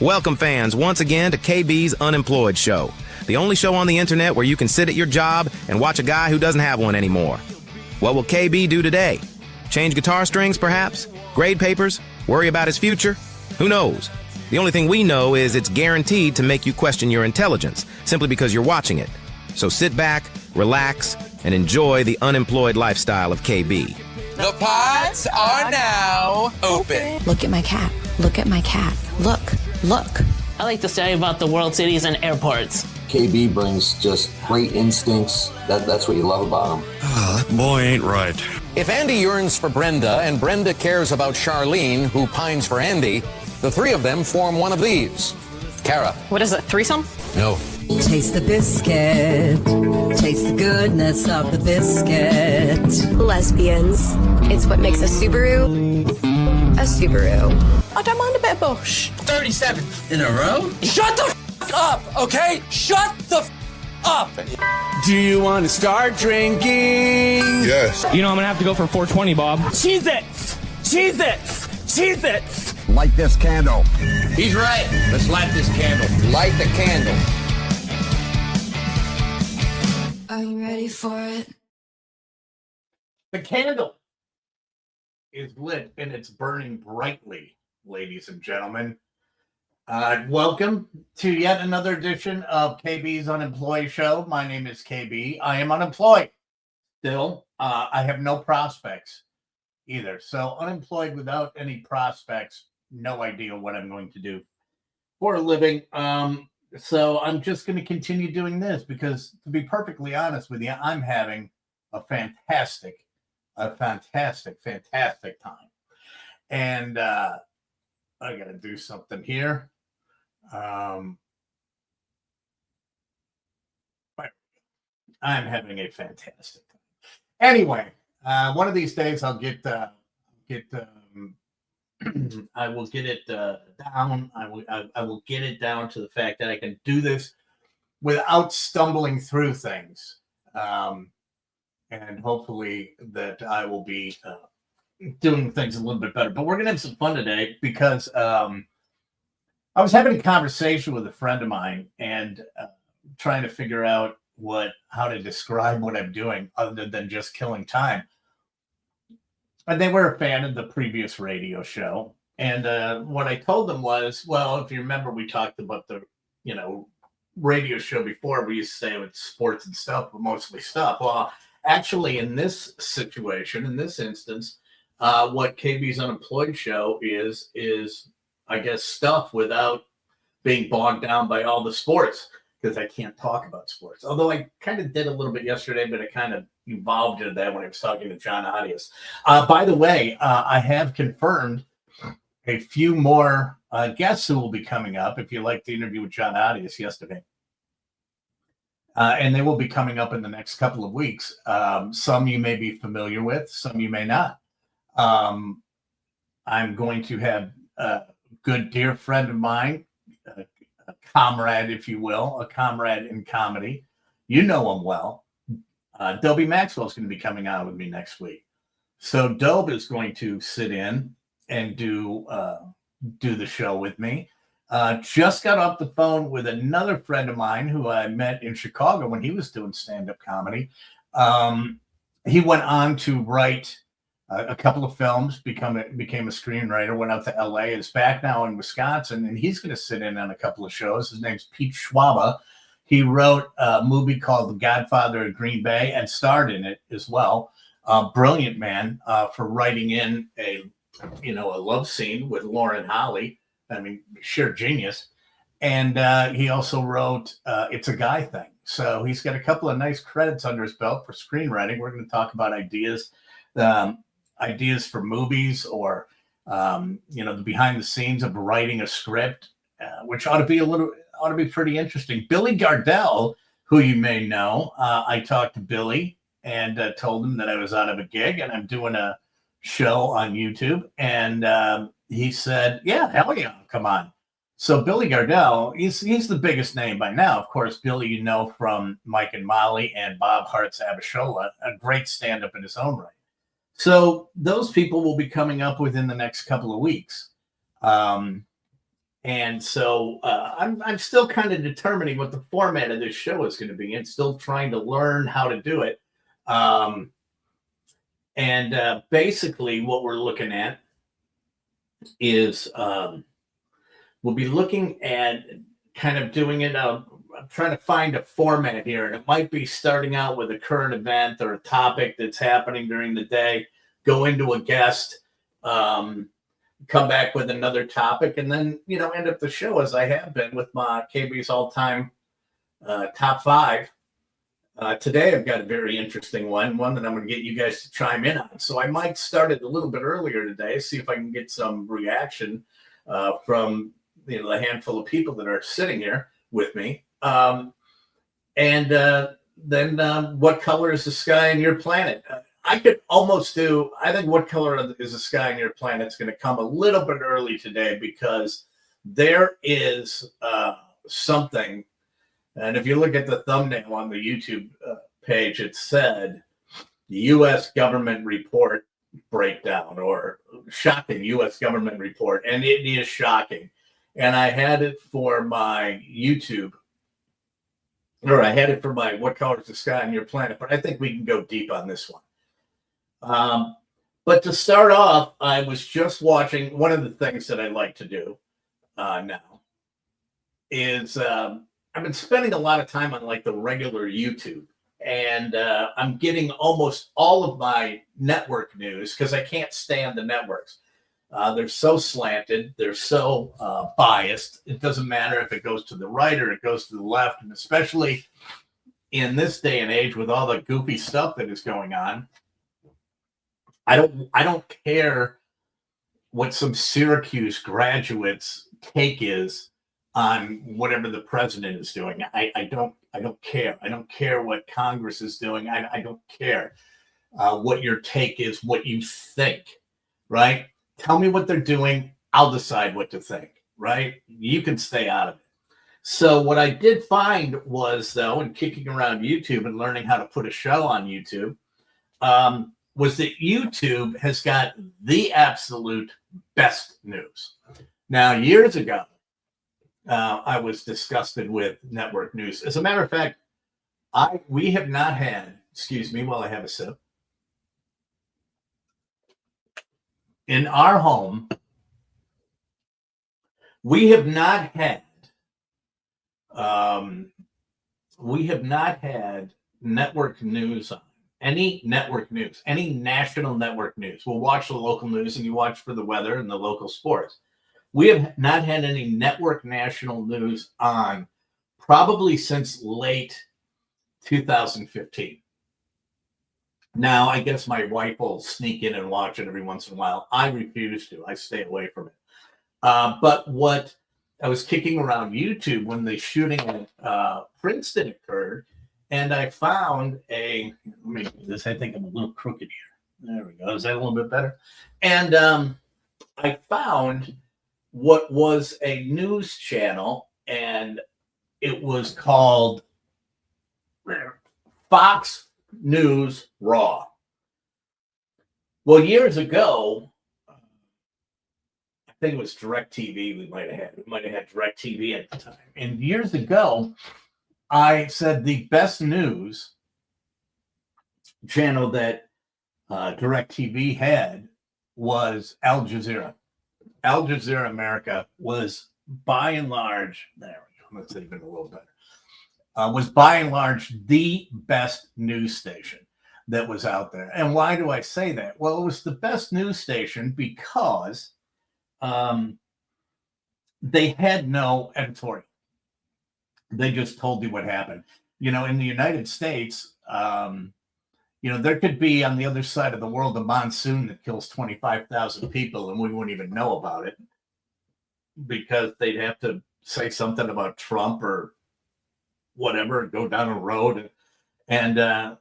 Welcome, fans, once again to KB's Unemployed show, the only show on the internet where you can sit at your job and watch a guy who doesn't have one anymore. What will KB do today? Change guitar strings, perhaps? Grade papers? Worry about his future? Who knows? The only thing we know is it's guaranteed to make you question your intelligence, simply because you're watching it. So sit back, relax, and enjoy the unemployed lifestyle of KB. The pods are now open. Look at my cat. Look at my cat. Look. Look. I like to study about the world cities and airports. KB brings just great instincts. That's what you love about him. Oh, that boy ain't right. If Andy yearns for Brenda and Brenda cares about Charlene, who pines for Andy, the three of them form one of these. Kara. What is it, threesome? No. Taste the biscuit. Taste the goodness of the biscuit. Lesbians. It's what makes a Subaru a Subaru. I don't mind a bit of bush. 37 in a row? Shut the up, okay? Shut the up. Do you want to start drinking? Yes. You know, I'm going to have to go for 420, Bob. Cheez-Its! Cheez-Its! Cheez-Its! Light this candle. He's right. Let's light this candle. Light the candle. Are you ready for it? The candle is lit and it's burning brightly, ladies and gentlemen. Welcome to yet another edition of KB's Unemployed show. My name is KB. I am unemployed still. I have no prospects either. So unemployed without any prospects, no idea what I'm going to do for a living. So I'm just going to continue doing this because, to be perfectly honest with you, I'm having a fantastic time. And I got to do something here. I'm having a fantastic time. Anyway, one of these days I'll get I will get it down. I will get it down to the fact that I can do this without stumbling through things. And hopefully that I will be doing things a little bit better. But we're going to have some fun today because I was having a conversation with a friend of mine and trying to figure out how to describe what I'm doing other than just killing time. And they were a fan of the previous radio show. And what I told them was, well, if you remember, we talked about the, radio show before. We used to say it's sports and stuff, but mostly stuff. Well, actually, in this situation, in this instance, what KB's Unemployed show is, I guess, stuff without being bogged down by all the sports, because I can't talk about sports. Although I kind of did a little bit yesterday, but I kind of evolved into that when I was talking to John Adias. By the way, I have confirmed a few more guests who will be coming up. If you liked the interview with John Adias yesterday. And they will be coming up in the next couple of weeks. Some you may be familiar with, some you may not. I'm going to have a good dear friend of mine, a comrade, if you will, a comrade in comedy. You know him well. Dobie Maxwell is going to be coming out with me next week. So Dobe is going to sit in and do the show with me. Just got off the phone with another friend of mine who I met in Chicago when he was doing stand-up comedy. He went on to write a couple of films, became a screenwriter, went out to LA, is back now in Wisconsin, and he's going to sit in on a couple of shows. His name's Pete Schwaba. He wrote a movie called The Godfather of Green Bay and starred in it as well. Brilliant man for writing in a love scene with Lauren Holly. I mean, sheer genius. And he also wrote It's a Guy Thing. So he's got a couple of nice credits under his belt for screenwriting. We're going to talk about ideas for movies or, the behind the scenes of writing a script, which ought to be pretty interesting. Billy Gardell, who you may know, I talked to Billy and told him that I was out of a gig and I'm doing a show on YouTube. And he said, yeah, hell yeah, come on. So Billy Gardell, he's the biggest name by now. Of course, Billy, you know from Mike and Molly and Bob Hart's Abishola, a great stand-up in his own right. So those people will be coming up within the next couple of weeks. And so I'm still kind of determining what the format of this show is going to be, and still trying to learn how to do it. And basically, what we're looking at is we'll be looking at kind of doing it. I'm trying to find a format here, and it might be starting out with a current event or a topic that's happening during the day, go into a guest, come back with another topic, and then, end up the show as I have been with my KB's all-time top 5. Today, I've got a very interesting one that I'm going to get you guys to chime in on. So I might start it a little bit earlier today, see if I can get some reaction from the handful of people that are sitting here with me. And then what color is the sky in your planet? I could almost do, I think what color is the sky in your planet is going to come a little bit early today, because there is something. And if you look at the thumbnail on the YouTube page, it said the U.S. government report breakdown, or shocking U.S. government report. And it is shocking. And I had it for my YouTube, or I had it for my What Color is the Sky on Your Planet, but I think we can go deep on this one. But to start off, I was just watching, one of the things that I like to do now is I've been spending a lot of time on like the regular YouTube, and I'm getting almost all of my network news, because I can't stand the networks. They're so slanted. They're so biased. It doesn't matter if it goes to the right or it goes to the left. And especially in this day and age with all the goofy stuff that is going on, I don't care what some Syracuse graduate's take is on whatever the president is doing. I don't care. I don't care what Congress is doing. I don't care what your take is, what you think, right? Tell me what they're doing. I'll decide what to think, right? You can stay out of it. So what I did find was, though, in kicking around YouTube and learning how to put a show on YouTube, was that YouTube has got the absolute best news. Now, years ago, I was disgusted with network news. As a matter of fact, we have not had, excuse me while I have a sip, in our home, we have not had network news on. Any network news, any national network news. We'll watch the local news, and you watch for the weather and the local sports. We have not had any network national news on probably since late 2015. Now, I guess my wife will sneak in and watch it every once in a while. I refuse to. I stay away from it. But what I was kicking around YouTube when the shooting at Princeton occurred, and I found let me do this. I think I'm a little crooked here. There we go. Is that a little bit better? And I found what was a news channel, and it was called Fox News Raw. Well, years ago, I think it was DirecTV we might have had. We might have had DirecTV at the time. And years ago, I said the best news channel that DirecTV had was Al Jazeera. Al Jazeera America was by and large, there we go, that's even a little better, was by and large the best news station that was out there. And why do I say that? Well, it was the best news station because they had no editorial. They just told you what happened. In the United States, there could be on the other side of the world a monsoon that kills 25,000 people, and we wouldn't even know about it because they'd have to say something about Trump or whatever, and go down a road. And I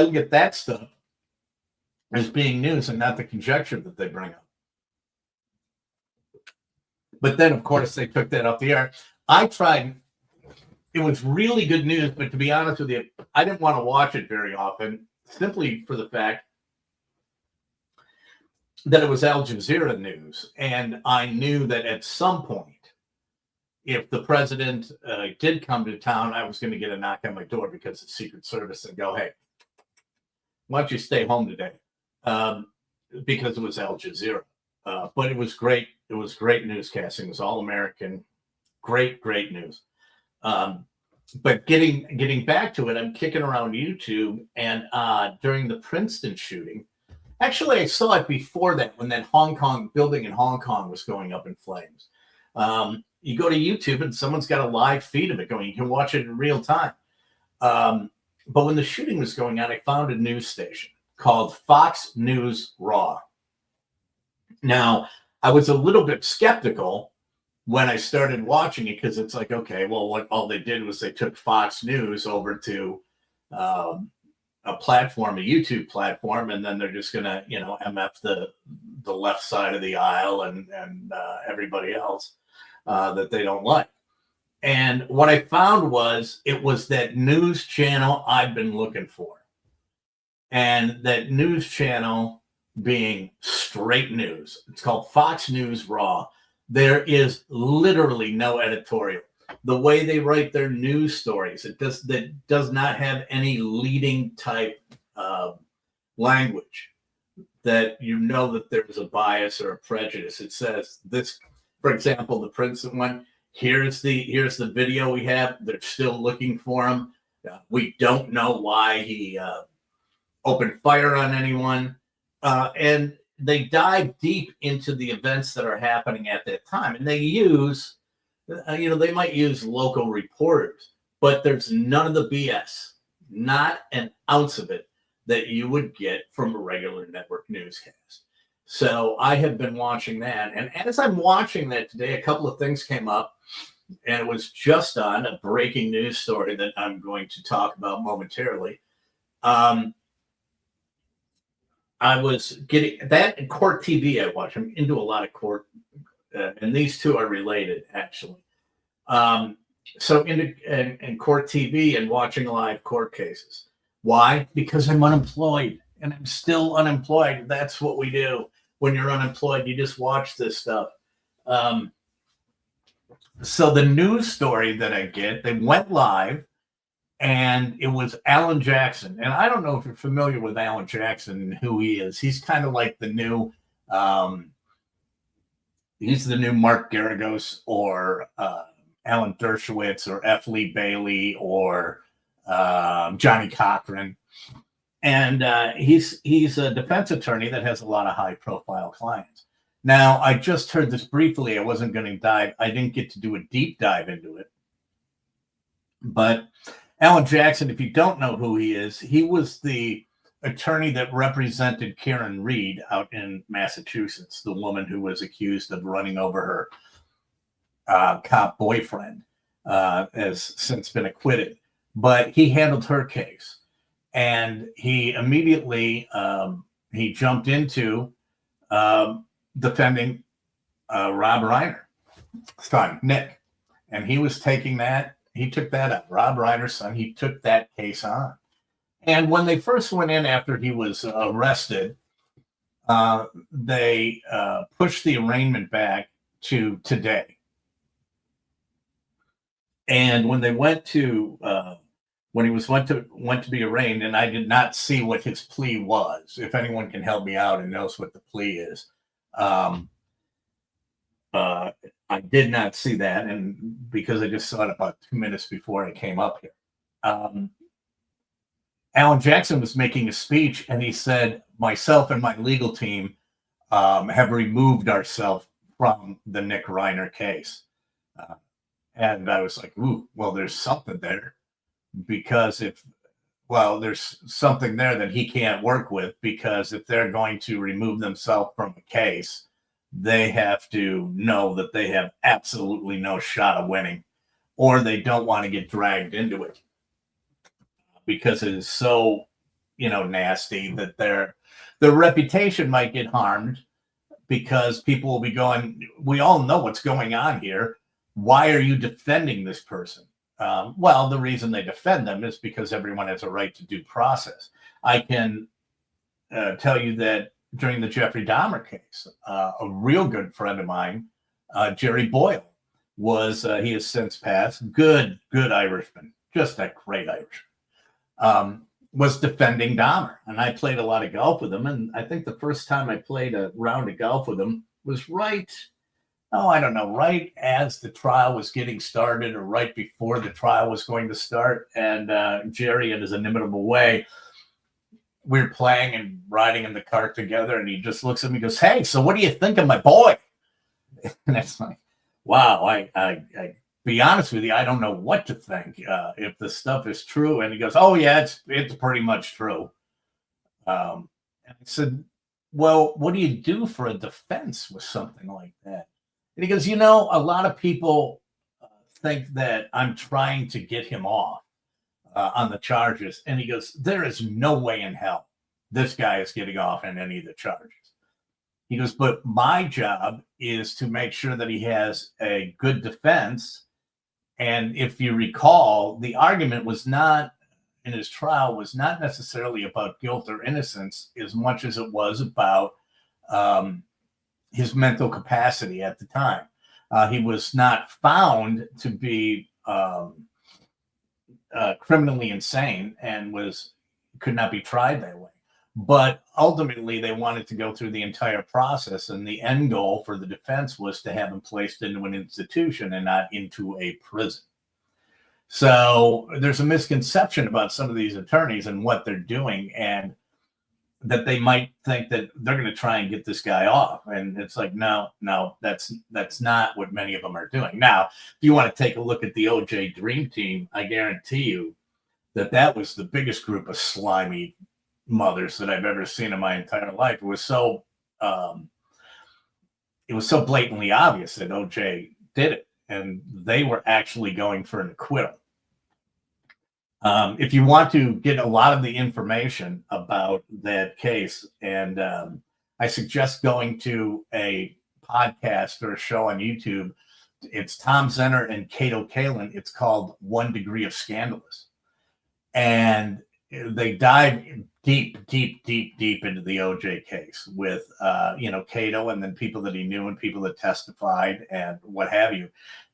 look at that stuff as being news and not the conjecture that they bring up. But then, of course, they took that off the air. I tried. It was really good news, but to be honest with you, I didn't want to watch it very often, simply for the fact that it was Al Jazeera news. And I knew that at some point, if the president did come to town, I was going to get a knock on my door because the Secret Service and go, hey, why don't you stay home today? Because it was Al Jazeera. But it was great. It was great newscasting. It was all American. Great news. But getting back to it, I'm kicking around YouTube, and during the Princeton shooting, actually I saw it before that when that Hong Kong building in Hong Kong was going up in flames. You go to YouTube and someone's got a live feed of it going. You can watch it in real time. But when the shooting was going on, I found a news station called Fox News Raw. Now, I was a little bit skeptical when I started watching it because it's like, okay, well, what all they did was they took Fox News over to a platform, a YouTube platform, and then they're just going to, MF the left side of the aisle and everybody else that they don't like. And what I found was it was that news channel I've been looking for. And that news channel being straight news. It's called Fox News Raw. There is literally no editorial. The way they write their news stories, that does not have any leading type language that that there's a bias or a prejudice. It says this, for example, the Princeton one. Here's the video we have. They're still looking for him. We don't know why he opened fire on anyone. And they dive deep into the events that are happening at that time. And they use, they might use local reporters, but there's none of the BS, not an ounce of it that you would get from a regular network newscast. So I have been watching that. And as I'm watching that today, a couple of things came up, and it was just on a breaking news story that I'm going to talk about momentarily. I was getting that in Court TV. I watch. I'm into a lot of court, and these two are related, actually. So in Court TV and watching live court cases. Why? Because I'm unemployed, and I'm still unemployed. That's what we do when you're unemployed. You just watch this stuff. So the news story that I get, they went live, and it was Alan Jackson. And I don't know if you're familiar with Alan Jackson and who he is. He's kind of like the new, he's the new Mark Garagos or Alan Dershowitz or F. Lee Bailey or Johnny Cochran. And he's a defense attorney that has a lot of high profile clients. Now, I just heard this briefly. I wasn't going to dive. I didn't get to do a deep dive into it. But Alan Jackson, if you don't know who he is, he was the attorney that represented Karen Reed out in Massachusetts, the woman who was accused of running over her cop boyfriend, has since been acquitted. But he handled her case. And he immediately, he jumped into defending Rob Reiner's son, Nick. And he was taking that. He took that up. Rob Reiner's son, he took that case on. And when they first went in after he was arrested, they pushed the arraignment back to today. And when they went to, when he went to be arraigned, and I did not see what his plea was. If anyone can help me out and knows what the plea is, I did not see that, and because I just saw it about 2 minutes before I came up here. Alan Jackson was making a speech, and he said, myself and my legal team have removed ourselves from the Nick Reiner case. And I was like, ooh, well, there's something there. Because there's something there that he can't work with, because if they're going to remove themselves from the case, they have to know that they have absolutely no shot of winning, or they don't want to get dragged into it because it is so, nasty that their reputation might get harmed, because people will be going, we all know what's going on here. Why are you defending this person? Well, the reason they defend them is because everyone has a right to due process. I can tell you that during the Jeffrey Dahmer case, a real good friend of mine, Jerry Boyle, was he has since passed. Good Irishman, just a great Irishman. Was defending Dahmer, and I played a lot of golf with him. And I think the first time I played a round of golf with him was right as the trial was getting started, or right before the trial was going to start. And Jerry, in his inimitable way, we were playing and riding in the cart together, and he just looks at me and goes, "Hey, so what do you think of my boy?" And it's like, wow, I be honest with you, I don't know what to think, if the stuff is true. And he goes, "Oh yeah, it's pretty much true." And I said, "Well, what do you do for a defense with something like that?" And he goes, "A lot of people think that I'm trying to get him off on the charges." And he goes, "There is no way in hell this guy is getting off on any of the charges." He goes, "But my job is to make sure that he has a good defense." And if you recall, the argument was not in his trial was not necessarily about guilt or innocence as much as it was about his mental capacity at the time. He was not found to be criminally insane and could not be tried that way. But ultimately, they wanted to go through the entire process, and the end goal for the defense was to have him placed into an institution and not into a prison. So there's a misconception about some of these attorneys and what they're doing, and that they might think that they're going to try and get this guy off. And it's like, no, that's not what many of them are doing. Now, if you want to take a look at the OJ Dream Team, I guarantee you that was the biggest group of slimy mothers that I've ever seen in my entire life. It was so blatantly obvious that OJ did it, and they were actually going for an acquittal. If you want to get a lot of the information about that case, and I suggest going to a podcast or a show on YouTube. It's Tom Zenner and Cato Kalin. It's called 1 Degree of Scandalous. And they dive deep into the OJ case with, Cato, and then people that he knew and people that testified and what have you.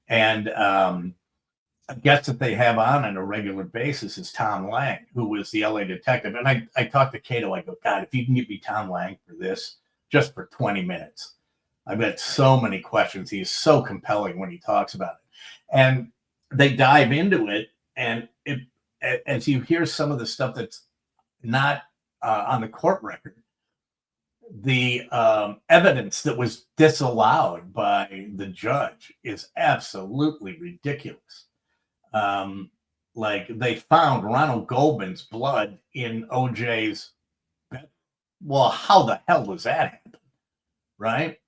And a guest that they have on a regular basis is Tom Lang, who was the LA detective. And I talked to Cato. I go, "God, if you can get me Tom Lang for this, just for 20 minutes. I've got so many questions. He is so compelling when he talks about it." And they dive into it. And as you hear some of the stuff that's not on the court record, the evidence that was disallowed by the judge is absolutely ridiculous. Like, they found Ronald Goldman's blood in OJ's bed. Well, how the hell does that happen? Right?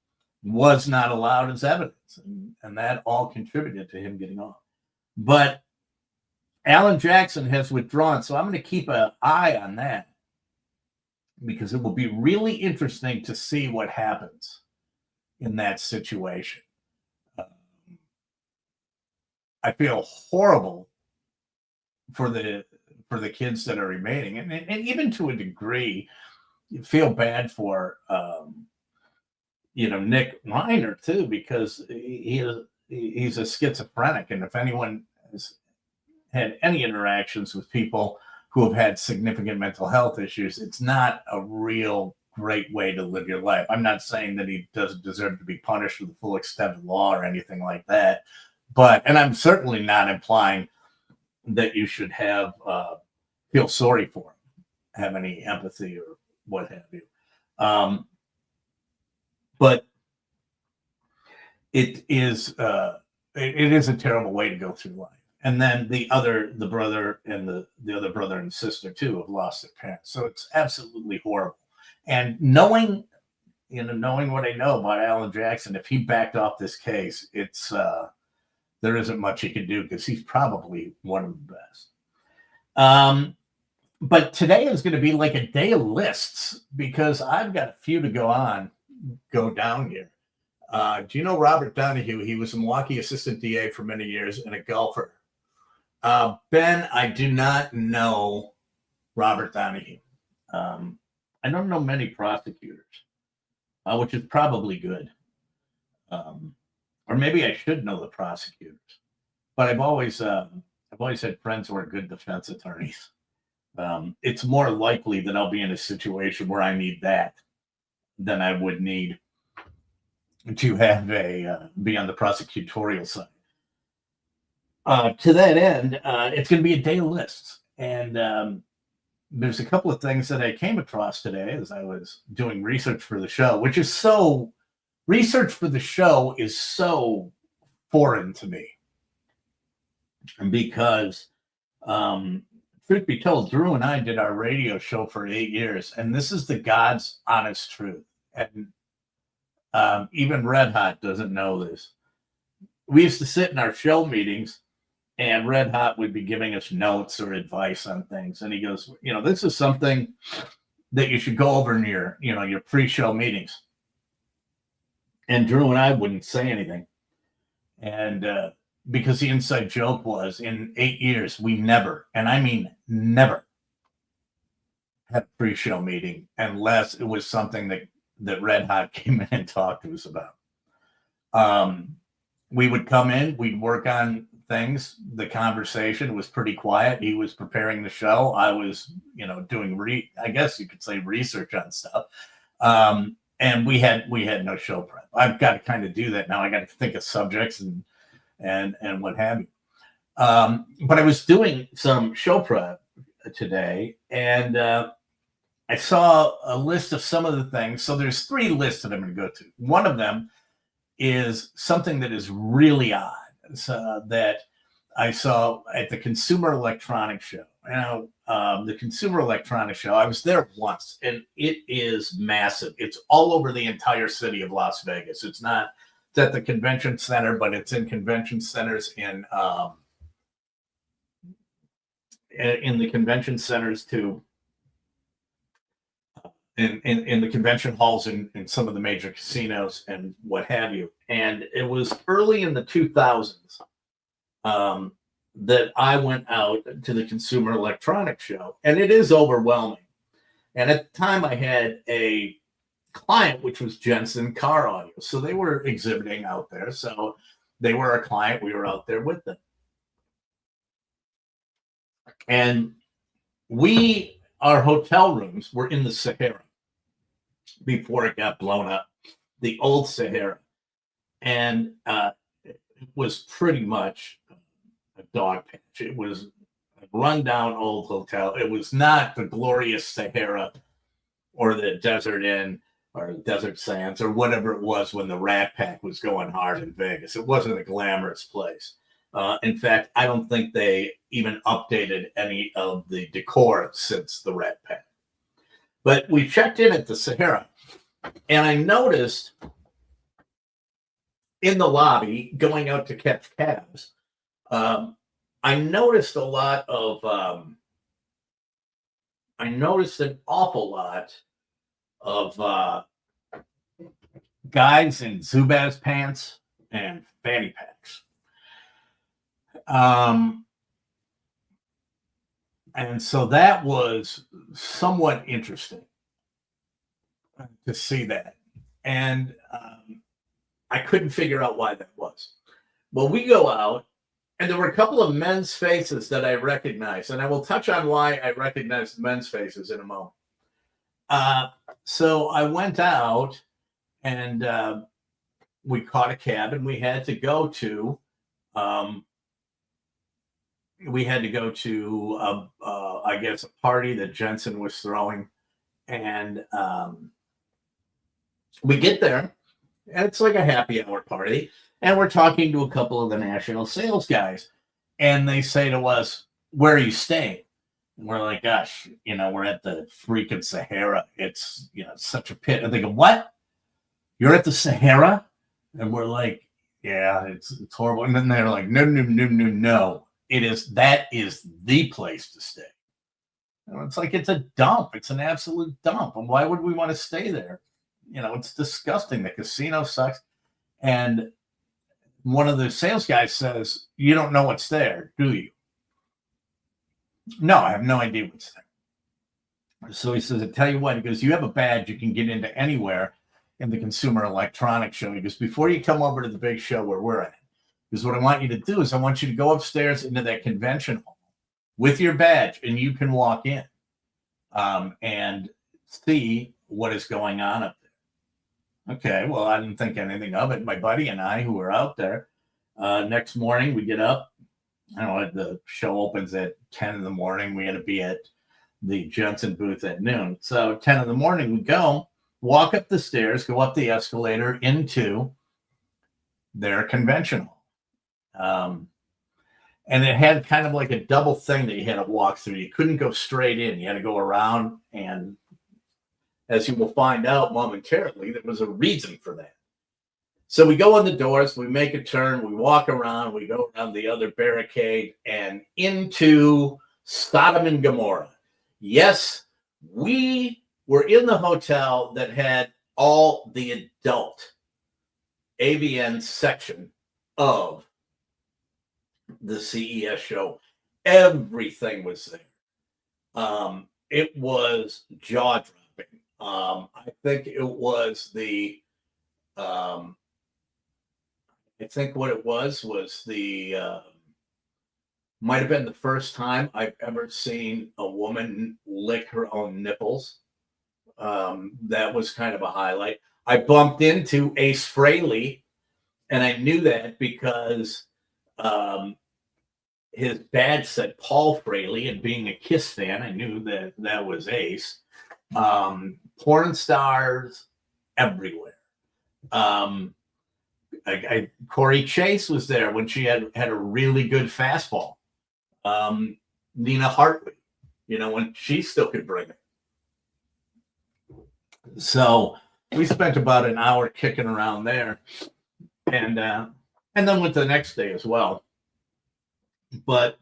Was not allowed as evidence. And that all contributed to him getting off. But Alan Jackson has withdrawn, so I'm going to keep an eye on that, because it will be really interesting to see what happens in that situation. I feel horrible for the kids that are remaining, and even to a degree, you feel bad for Nick Reiner too, because he's a schizophrenic, and if anyone has had any interactions with people who have had significant mental health issues, it's not a real great way to live your life. I'm not saying that he doesn't deserve to be punished to the full extent of the law or anything like that, and I'm certainly not implying that you should have feel sorry for him, have any empathy or what have you. But it is a terrible way to go through life. And then the brother and the other brother and sister too have lost their parents. So it's absolutely horrible. And knowing what I know about Alan Jackson, if he backed off this case, there isn't much he can do, because he's probably one of the best. But today is going to be like a day of lists, because I've got a few to go down here. Do you know Robert Donahue? He was a Milwaukee assistant DA for many years and a golfer. Ben, I do not know Robert Donahue. I don't know many prosecutors, which is probably good. Or or maybe I should know the prosecutors, but I've always had friends who are good defense attorneys. It's more likely that I'll be in a situation where I need that than I would need to have be on the prosecutorial side. To that end, it's going to be a day of lists. And there's a couple of things that I came across today as I was doing research for the show, research for the show is so foreign to me. Because, truth be told, Drew and I did our radio show for 8 years, and this is the God's honest truth. And even Red Hot doesn't know this. We used to sit in our show meetings, and Red Hot would be giving us notes or advice on things. And he goes, this is something that you should go over in your pre-show meetings. And Drew and I wouldn't say anything. And because the inside joke was, in 8 years, we never, and I mean never, had a pre-show meeting unless it was something that Red Hot came in and talked to us about. We would come in, we'd work on things. The conversation was pretty quiet. He was preparing the show. I was, doing I guess you could say research on stuff. And we had no show prep. I've got to kind of do that now. I got to think of subjects and what have you. But I was doing some show prep today, and I saw a list of some of the things. So there's 3 lists that I'm going to go to. One of them is something that is really odd, that I saw at the Consumer Electronics Show. Now, the Consumer Electronics Show, I was there once, and it is massive. It's all over the entire city of Las Vegas. It's at the convention center, but it's in convention centers in the convention centers too. In the convention halls in some of the major casinos and what have you. And it was early in the 2000s that I went out to the Consumer Electronics Show, and it is overwhelming. And at the time I had a client, which was Jensen Car Audio. So they were exhibiting out there. So they were a client. We were out there with them. And our hotel rooms were in the Sahara before it got blown up, the old Sahara. And it was pretty much a dog patch. It was a rundown old hotel. It was not the glorious Sahara or the Desert Inn or Desert Sands or whatever it was when the Rat Pack was going hard in Vegas. It wasn't a glamorous place. In fact, I don't think they even updated any of the decor since the Rat Pack. But we checked in at the Sahara, and I noticed in the lobby, going out to catch cabs, I noticed an awful lot of guys in Zubaz pants and fanny packs. And so that was somewhat interesting to see that. And I couldn't figure out why that was. Well, we go out, and there were a couple of men's faces that I recognized, and I will touch on why I recognized men's faces in a moment. So I went out, and we caught a cab, and we had to go to I guess, a party that Jensen was throwing. And we get there, and it's like a happy hour party. And we're talking to a couple of the national sales guys. And they say to us, "Where are you staying?" And we're like, "Gosh, we're at the freaking Sahara. It's, such a pit." And they go, "What? You're at the Sahara?" And we're like, "Yeah, it's horrible." And then they're like, No. That is the place to stay. It's like, it's a dump. It's an absolute dump. And why would we want to stay there? It's disgusting. The casino sucks. And one of the sales guys says, "You don't know what's there, do you?" "No, I have no idea what's there." So he says, "I tell you what," he goes, "you have a badge. You can get into anywhere. in the Consumer Electronics Show. He goes, before you come over to the big show where we're at, because what I want you to do is I want you to go upstairs into that convention hall with your badge, and you can walk in and see what is going on up there. Okay, well, I didn't think anything of it. My buddy and I, who were out there, next morning we get up. I don't know, the show opens at 10 in the morning. We had to be at the Jensen booth at noon. So 10 in the morning, we go, walk up the stairs, go up the escalator into their convention hall. And it had kind of like a double thing that you had to walk through. You couldn't go straight in. You had to go around. And as you will find out momentarily, there was a reason for that. So we go on the doors, we make a turn, we walk around, we go around the other barricade and into Sodom and Gomorrah. Yes, we were in the hotel that had all the adult AVN section of the CES show. Everything was there. It was jaw-dropping. I think it was I think what it was might have been the first time I've ever seen a woman lick her own nipples. That was kind of a highlight. I bumped into Ace Frehley, and I knew that because his badge said Paul Frehley, and being a Kiss fan, I knew that was Ace. Porn stars everywhere. Corey Chase was there when she had a really good fastball. Nina Hartley, when she still could bring it. So we spent about an hour kicking around there, and then went the next day as well. But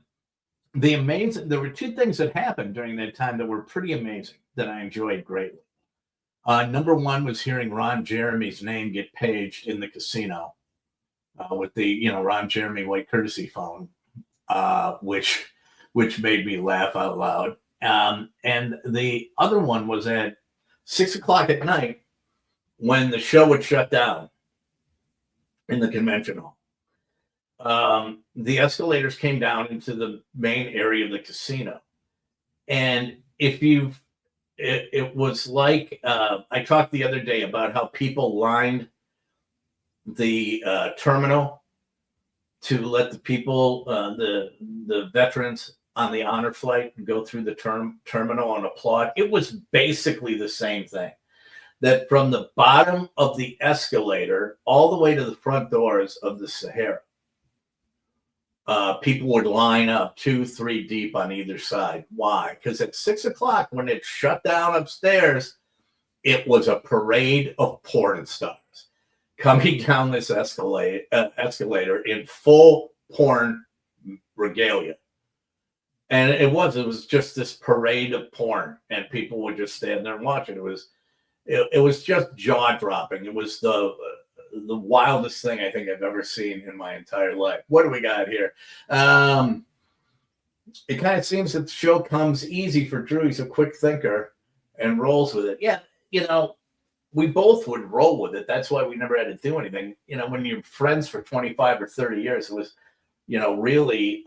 there were two things that happened during that time that were pretty amazing that I enjoyed greatly. Number one was hearing Ron Jeremy's name get paged in the casino with the Ron Jeremy white courtesy phone, which made me laugh out loud. And the other one was at 6:00 at night when the show would shut down in the convention hall. The escalators came down into the main area of the casino, and it was like I talked the other day about how people lined the terminal to let the people, the veterans on the honor flight, go through the terminal and applaud. It was basically the same thing. That from the bottom of the escalator all the way to the front doors of the Sahara, people would line up 2-3 deep on either side. Why? Because at 6:00, when it shut down upstairs, it was a parade of porn stars coming down this escalator in full porn regalia. And it was just this parade of porn, and people would just stand there and watch it. It was just jaw-dropping. It was the wildest thing I think I've ever seen in my entire life. What do we got here? It kind of seems that the show comes easy for Drew. He's a quick thinker and rolls with it. Yeah, we both would roll with it. That's why we never had to do anything. When you're friends for 25 or 30 years, it was, really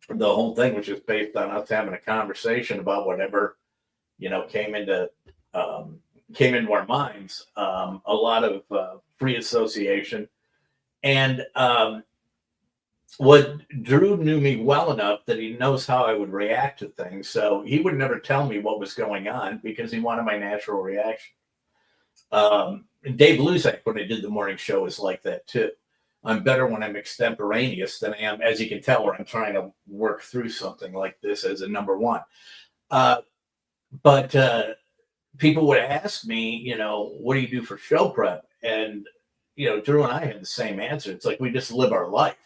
the whole thing was just based on us having a conversation about whatever, came into our minds. A lot of free association. And what Drew knew me well enough that he knows how I would react to things. So he would never tell me what was going on because he wanted my natural reaction. Dave Luzak, when I did the morning show, is like that too. I'm better when I'm extemporaneous than I am, as you can tell, where I'm trying to work through something like this as a number one. But people would ask me, what do you do for show prep? And, Drew and I had the same answer. It's like we just live our life.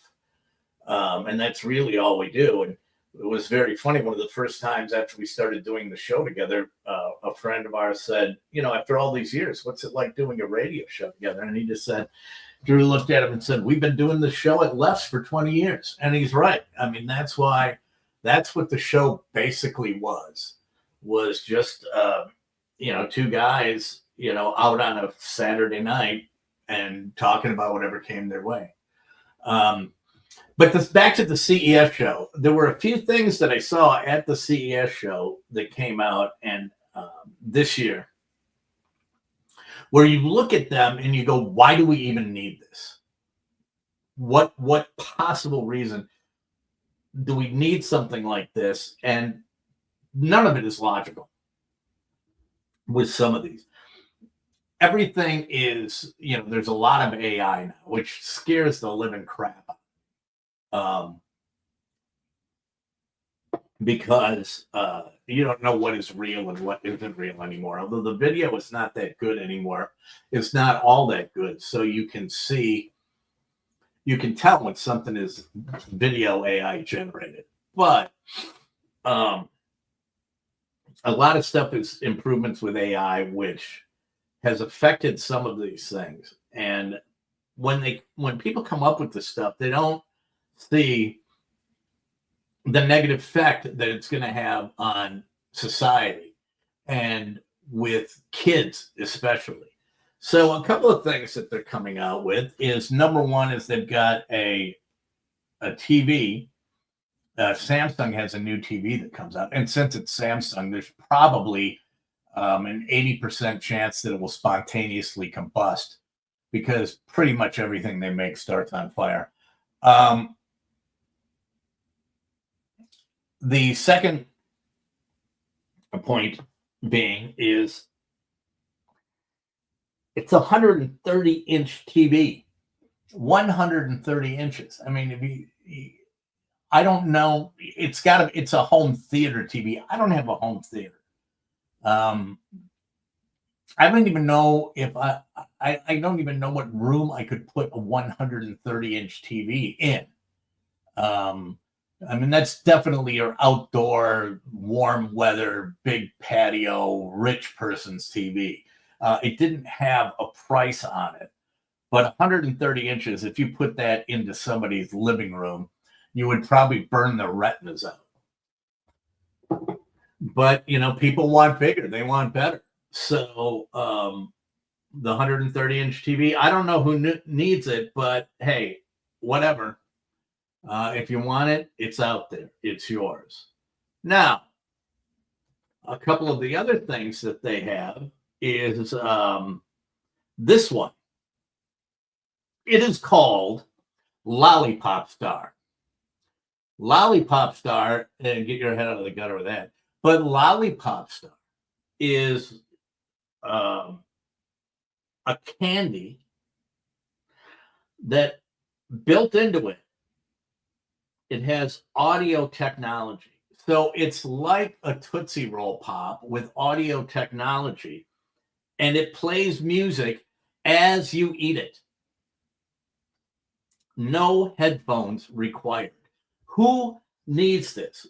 And that's really all we do. And it was very funny. One of the first times after we started doing the show together, a friend of ours said, after all these years, what's it like doing a radio show together? And he just said, Drew looked at him and said, we've been doing this show at Left's for 20 years. And he's right. I mean, that's what the show basically was just, two guys out on a Saturday night and talking about whatever came their way. But back to the CES show, there were a few things that I saw at the CES show that came out and this year where you look at them and you go, why do we even need this? What possible reason do we need something like this? And none of it is logical with some of these. Everything is, there's a lot of AI now, which scares the living crap out. Because you don't know what is real and what isn't real anymore. Although the video is not that good anymore. It's not all that good. So you can tell when something is video AI generated. But a lot of stuff is improvements with AI, which has affected some of these things. And when people come up with this stuff, they don't see the negative effect that it's going to have on society and with kids especially. So a couple of things that they're coming out with is, number one is they've got a TV. Samsung has a new TV that comes out. And since it's Samsung, there's probably an 80% chance that it will spontaneously combust because pretty much everything they make starts on fire. The second point being is it's a 130-inch TV, 130 inches. I mean, I don't know. It's a home theater TV. I don't have a home theater. I don't even know if I don't even know what room I could put a 130-inch TV in. I mean, that's definitely your outdoor, warm weather, big patio, rich person's TV. It didn't have a price on it, but 130 inches, if you put that into somebody's living room, you would probably burn the retinas out. But, people want bigger. They want better. So the 130-inch TV, I don't know who needs it, but hey, whatever. If you want it, it's out there. It's yours. Now, a couple of the other things that they have is this one. It is called Lollipop Star. Lollipop Star, and get your head out of the gutter with that. But Lollipop Star is a candy that built into it, it has audio technology. So it's like a Tootsie Roll Pop with audio technology, and it plays music as you eat it. No headphones required. Who needs this?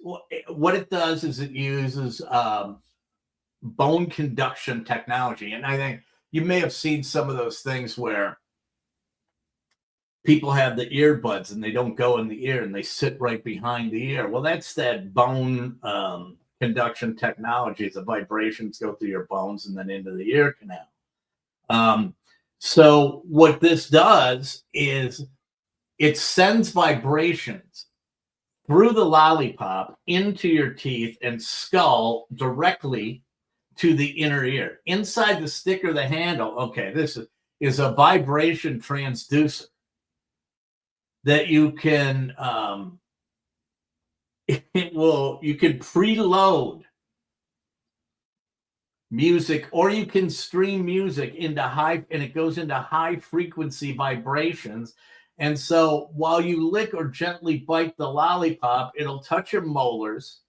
What it does is it uses bone conduction technology. And I think you may have seen some of those things where people have the earbuds and they don't go in the ear and they sit right behind the ear. Well, that's that bone conduction technology. The vibrations go through your bones and then into the ear canal. So what this does is it sends vibrations through the lollipop into your teeth and skull directly to the inner ear. Inside the stick or the handle, okay, this is a vibration transducer that you can you can preload music, or you can stream music into and it goes into high frequency vibrations. And so while you lick or gently bite the lollipop, it'll touch your molars.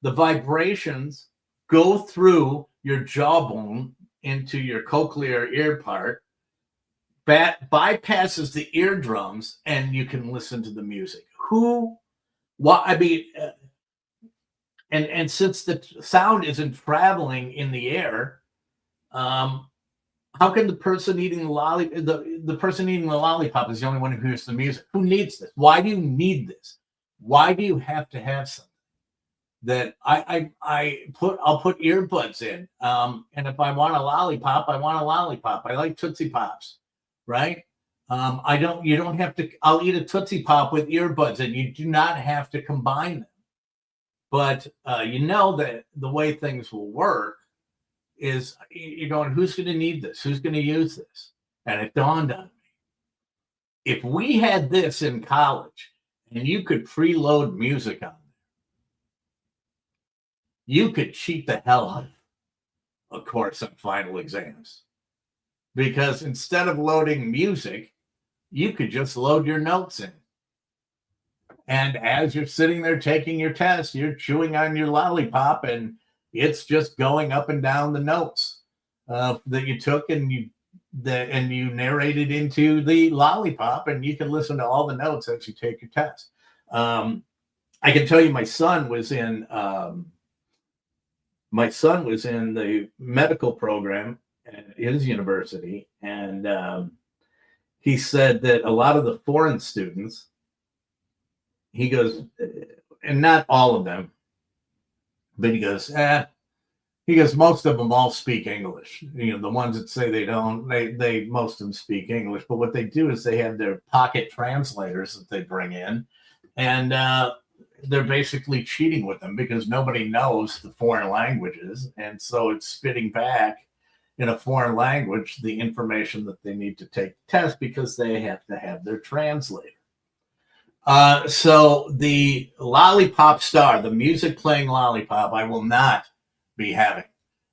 The vibrations go through your jawbone into your cochlear ear part, bypasses the eardrums, and you can listen to the music. And since the sound isn't traveling in the air, how can the person eating the person eating the lollipop is the only one who hears the music? Who needs this? Why do you need this? Why do you have to have something? that I'll put earbuds in. And if I want a lollipop, I want a lollipop. I like Tootsie Pops, right? You don't have to, I'll eat a Tootsie Pop with earbuds, and you do not have to combine them. But you know that the way things will work is you're going, who's going to need this? Who's going to use this? And it dawned on me. If we had this in college and you could preload music on it, you could cheat the hell out of course on final exams. Because instead of loading music, you could just load your notes in. And as you're sitting there taking your test, you're chewing on your lollipop, and it's just going up and down the notes that you took, and you narrated into the lollipop, and you can listen to all the notes as you take your test. I can tell you, my son was in the medical program at his university, and he said that a lot of the foreign students, he goes, and not all of them, but he goes, most of them all speak English. You know, the ones that say they don't, they most of them speak English. But what they do is they have their pocket translators that they bring in, and they're basically cheating with them because nobody knows the foreign languages, and so it's spitting back in a foreign language the information that they need to take the test because they have to have their translator. So the Lollipop Star, the music playing lollipop, I will not be having.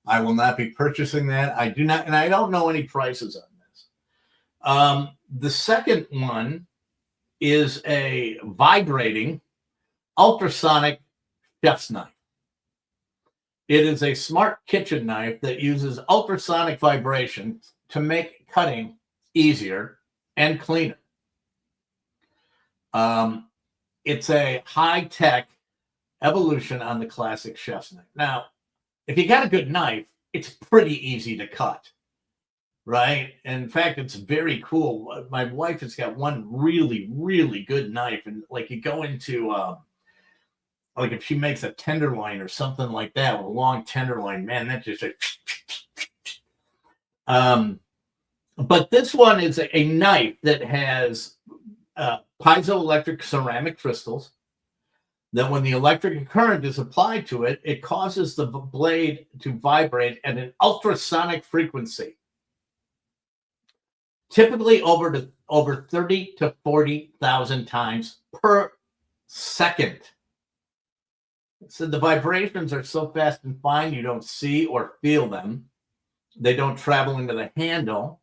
I will not be purchasing that. I do not, and I don't know any prices on this. The second one is a vibrating ultrasonic chef's knife. It is a smart kitchen knife that uses ultrasonic vibration to make cutting easier and cleaner. It's a high-tech evolution on the classic chef's knife. Now, if you got a good knife, it's pretty easy to cut, right? And in fact, it's very cool. My wife has got one really, really good knife, and like you go into like if she makes a tenderloin or something like that with a long tenderloin, man, that's just but this one is a knife that has piezoelectric ceramic crystals that when the electric current is applied to it, it causes the blade to vibrate at an ultrasonic frequency, typically over 30 to 40,000 times per second. So the vibrations are so fast and fine, you don't see or feel them. They don't travel into the handle.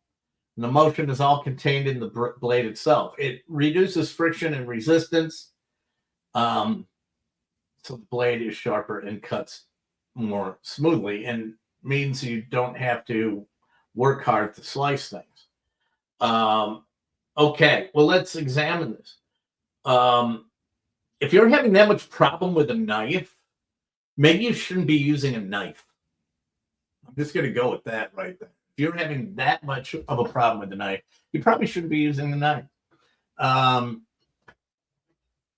And the motion is all contained in the blade itself. It reduces friction and resistance. So the blade is sharper and cuts more smoothly, and means you don't have to work hard to slice things. Okay, well, let's examine this. If you're having that much problem with a knife, maybe you shouldn't be using a knife. I'm just going to go with that right there. If you're having that much of a problem with the knife, you probably shouldn't be using the knife.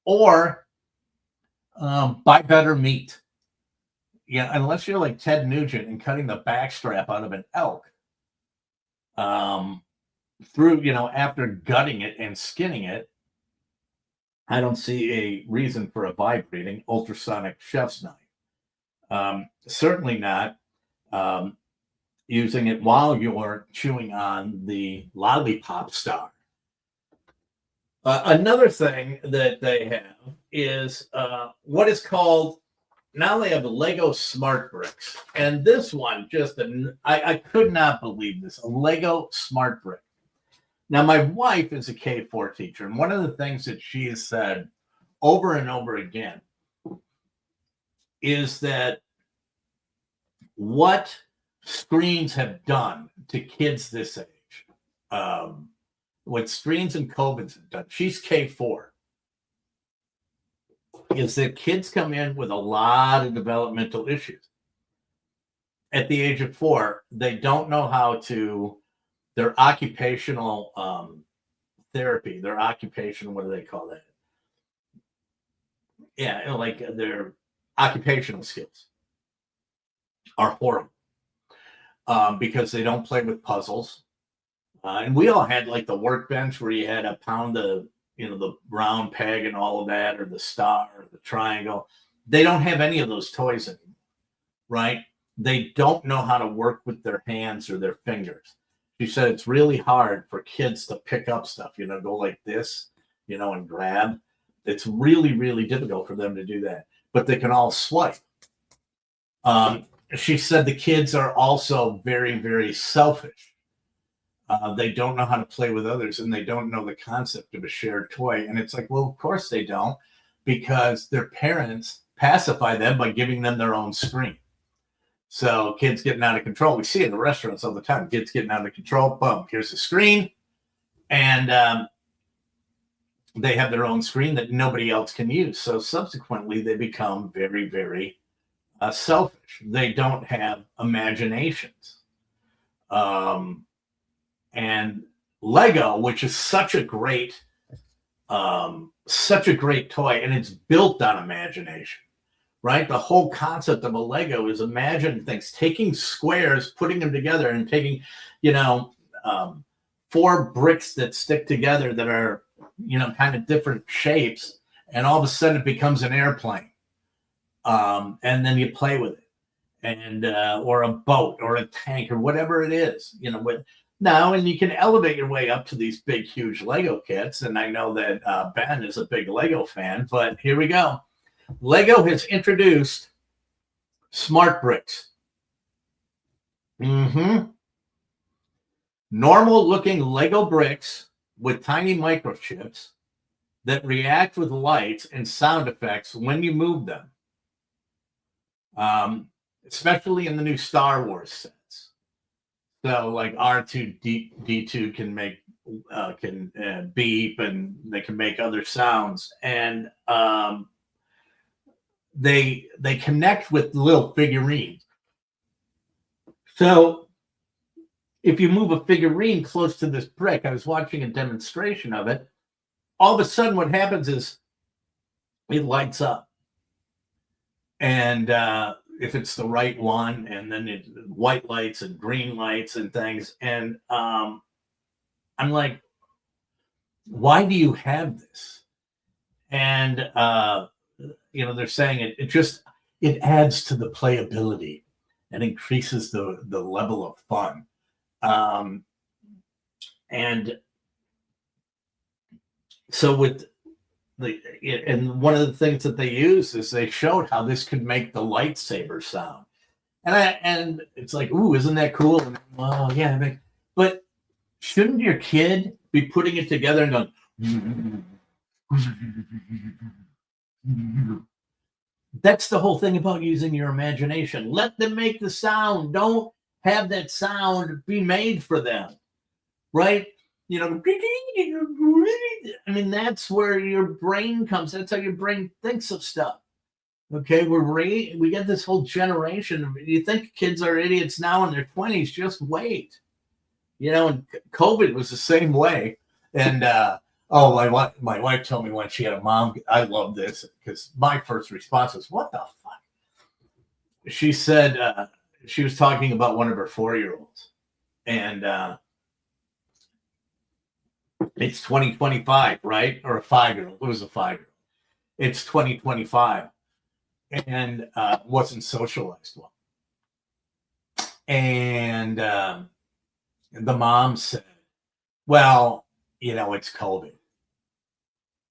Or buy better meat. Yeah, unless you're like Ted Nugent and cutting the backstrap out of an elk through, after gutting it and skinning it, I don't see a reason for a vibrating ultrasonic chef's knife. Certainly not using it while you're chewing on the Lollipop Star. Another thing that they have is what is called, now they have Lego Smart Bricks. And this one, I could not believe this, a Lego Smart Brick. Now, my wife is a K-4 teacher, and one of the things that she has said over and over again is that what screens have done to kids this age, what screens and COVIDs have done, she's K-4, is that kids come in with a lot of developmental issues. At the age of 4, they don't know how to, their occupational therapy, what do they call that? Yeah, like occupational skills are horrible because they don't play with puzzles. And we all had like the workbench where you had to pound the round peg and all of that, or the star, or the triangle. They don't have any of those toys anymore, right? They don't know how to work with their hands or their fingers. She said it's really hard for kids to pick up stuff, go like this, and grab. It's really, really difficult for them to do that, but they can all swipe. She said the kids are also very, very selfish. They don't know how to play with others, and they don't know the concept of a shared toy. And it's like, well, of course they don't, because their parents pacify them by giving them their own screen. So kids getting out of control. We see it in the restaurants all the time. Kids getting out of control. Boom, here's the screen. And they have their own screen that nobody else can use. So subsequently, they become very, very selfish. They don't have imaginations. And Lego, which is such a great toy, and it's built on imagination, right? The whole concept of a Lego is imagine things, taking squares, putting them together, and taking, 4 bricks that stick together that are, kind of different shapes, and all of a sudden it becomes an airplane. And then you play with it, and or a boat or a tank or whatever it is, Now, and you can elevate your way up to these big, huge Lego kits. And I know that Ben is a big Lego fan, but here we go. Lego has introduced smart bricks. Normal looking Lego bricks with tiny microchips that react with lights and sound effects when you move them. Especially in the new Star Wars sets. So like R2D2 can make beep, and they can make other sounds, and they connect with little figurines. So if you move a figurine close to this brick, I was watching a demonstration of it. All of a sudden, what happens is it lights up, and if it's the right one, and then white lights and green lights and things. And I'm like, why do you have this? And, they're saying it adds to the playability and increases the level of fun. And so with and one of the things that they use is they showed how this could make the lightsaber sound, and it's like, ooh, isn't that cool? And, well, yeah, but shouldn't your kid be putting it together and going? That's the whole thing about using your imagination. Let them make the sound. Don't have that sound be made for them, right? I mean, that's where your brain comes. That's how your brain thinks of stuff. Okay, we get this whole generation. You think kids are idiots now in their 20s? Just wait. And COVID was the same way. And my wife told me when she had a mom. I love this because my first response was, "What the fuck?" She said she was talking about one of her 4-year-olds, and it's 2025, right? Or a 5-year-old. It was a 5-year-old. It's 2025, and wasn't socialized well. And the mom said, "Well, it's COVID."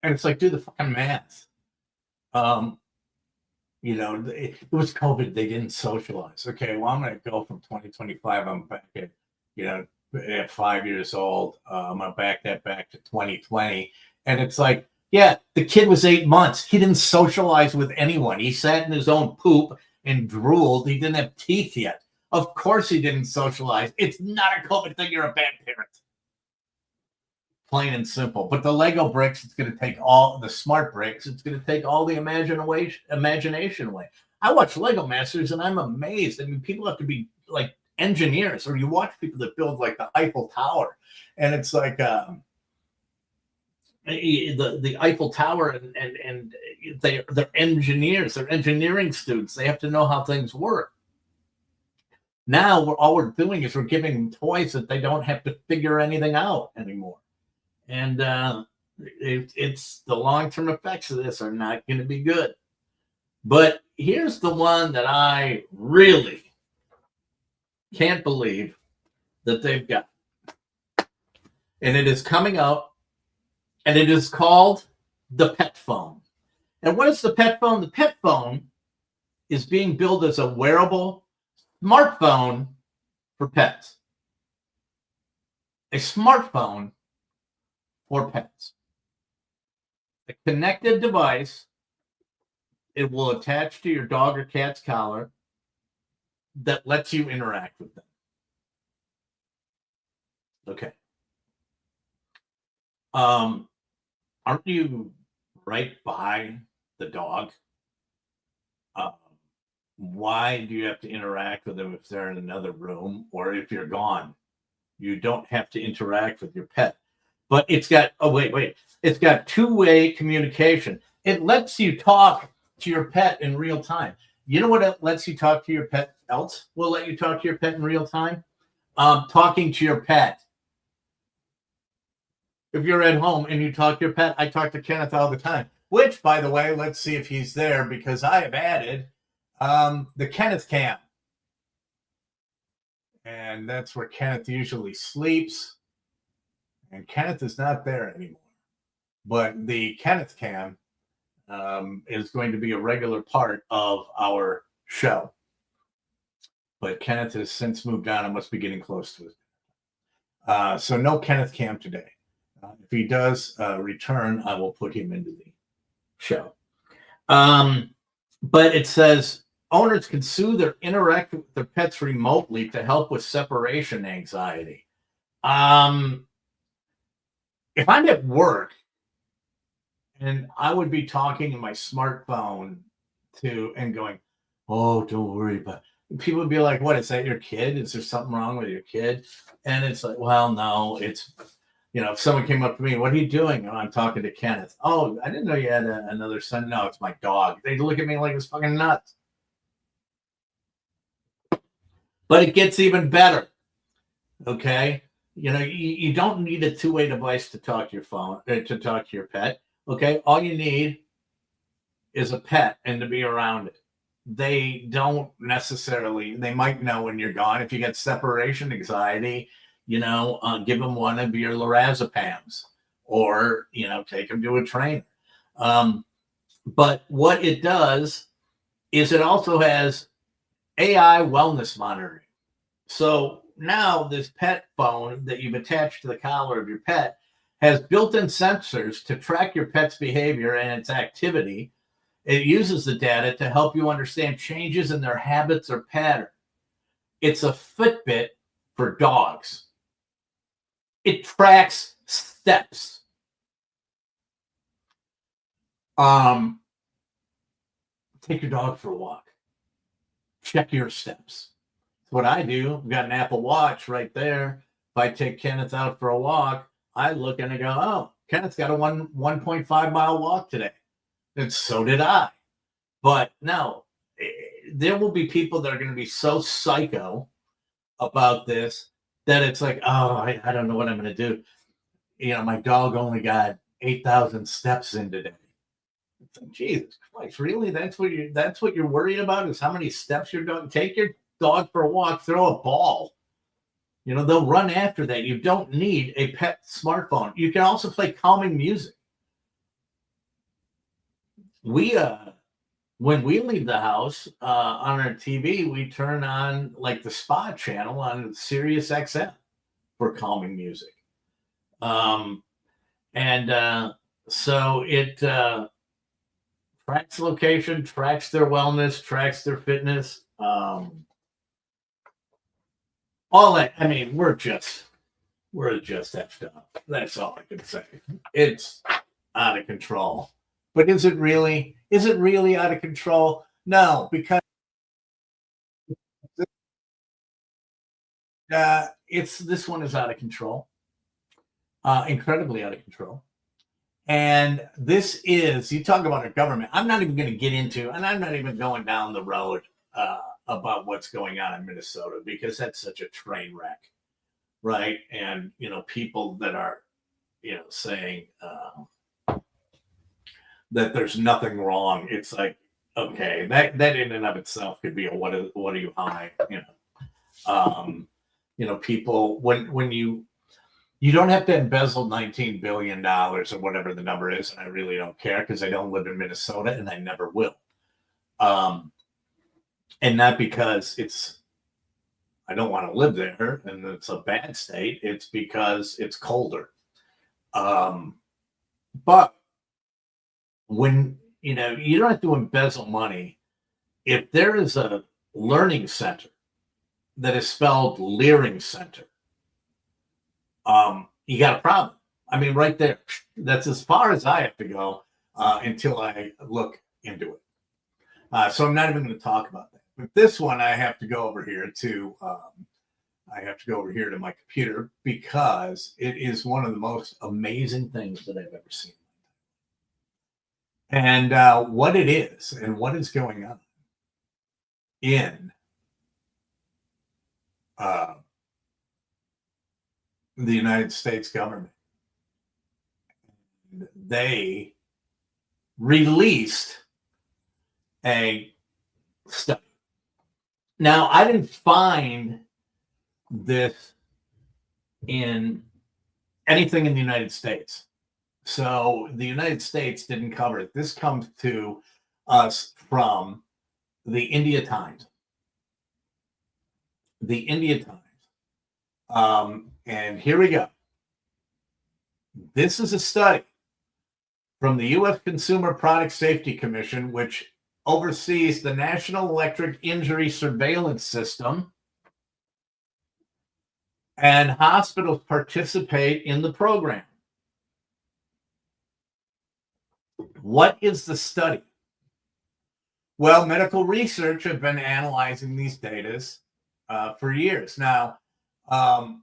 And it's like, do the fucking math. It was COVID. They didn't socialize. Okay, well, I'm going to go from 2025. I'm back at 5 years old. I'm going to back that back to 2020. And it's like, yeah, the kid was 8 months. He didn't socialize with anyone. He sat in his own poop and drooled. He didn't have teeth yet. Of course he didn't socialize. It's not a COVID thing. You're a bad parent. Plain and simple. But the Lego bricks, it's going to take all the smart bricks. It's going to take all the imagination away. I watch Lego Masters and I'm amazed. I mean, people have to be like engineers, or you watch people that build like the Eiffel Tower, and it's like the Eiffel Tower, and they're engineers, they're engineering students. They have to know how things work. Now all we're doing is we're giving them toys that they don't have to figure anything out anymore. And it's the long-term effects of this are not going to be good. But here's the one that I really can't believe that they've got. And it is coming out, and it is called the pet phone. And what is the pet phone? The pet phone is being billed as a wearable smartphone for pets. A smartphone for pets. A connected device. It will attach to your dog or cat's collar that lets you interact with them. Okay. Aren't you right by the dog? Why do you have to interact with them if they're in another room, or if you're gone? You don't have to interact with your pet. But it's got, it's got two-way communication. It lets you talk to your pet in real time. You know what it lets you talk to your pet else? Will let you talk to your pet in real time? Talking to your pet. If you're at home and you talk to your pet, I talk to Kenneth all the time. Which, by the way, let's see if he's there, because I have added the Kenneth cam. And that's where Kenneth usually sleeps. And Kenneth is not there anymore. But the Kenneth cam is going to be a regular part of our show. But Kenneth has since moved on and must be getting close to it. So no Kenneth cam today. If he does return, I will put him into the show. But it says owners can sue their interact with their pets remotely to help with separation anxiety. If I'm at work and I would be talking in my smartphone and going, oh, don't worry about it. People would be like, what, is that your kid? Is there something wrong with your kid? And it's like, well, no, it's, if someone came up to me, what are you doing? Oh, I'm talking to Kenneth. Oh, I didn't know you had another son. No, it's my dog. They look at me like it's fucking nuts. But it gets even better. Okay. You don't need a two-way device to talk to your phone, to talk to your pet. Okay. All you need is a pet and to be around it. They don't necessarily, they might know when you're gone. If you get separation anxiety, give them one of your lorazepams, or, take them to a trainer. But what it does is it also has AI wellness monitoring. So now this pet phone that you've attached to the collar of your pet has built-in sensors to track your pet's behavior and its activity. It uses the data to help you understand changes in their habits or pattern. It's a Fitbit for dogs. It tracks steps. Take your dog for a walk. Check your steps. That's what I do. I've got an Apple Watch right there. If I take Kenneth out for a walk, I look and I go, oh, Kenneth's got a 1.5 mile walk today. And so did I. But no, there will be people that are going to be so psycho about this that it's like, oh, I don't know what I'm going to do. My dog only got 8,000 steps in today. It's like, Jesus Christ, really? That's what you're worried about, is how many steps your dog. Take your dog for a walk, throw a ball. They'll run after that. You don't need a pet smartphone. You can also play calming music. When we leave the house on our TV, we turn on like the spa channel on Sirius XM for calming music. So it tracks location, tracks their wellness, tracks their fitness. All that. I mean, we're just effed up. That's all I can say. It's out of control. But is it really out of control? No, because this one is out of control, incredibly out of control. And this is, you talk about a government. I'm not even going to get into, and I'm not even going down the road about what's going on in Minnesota, because that's such a train wreck, right? And, people that are, saying that there's nothing wrong. It's like, okay, that in and of itself could be a what are you high, people, when you don't have to embezzle $19 billion or whatever the number is. And I really don't care, because I don't live in Minnesota and I never will. And not because I don't want to live there and it's a bad state. It's because it's colder. But when, you don't have to embezzle money. If there is a learning center that is spelled Leering Center, you got a problem. I mean, right there. That's as far as I have to go until I look into it. So I'm not even going to talk about that. But this one, I have to go over here to. I have to go over here to my computer, because it is one of the most amazing things that I've ever seen. And what it is and what is going on in the United States government. They released a study. Now, I didn't find this in anything in the United States. So the United States didn't cover it. This comes to us from the India Times. The India Times. And here we go. This is a study from the U.S. Consumer Product Safety Commission, which oversees the National Electric Injury Surveillance System. And hospitals participate in the program. What is the study? Well, medical research have been analyzing these data for years. Now, a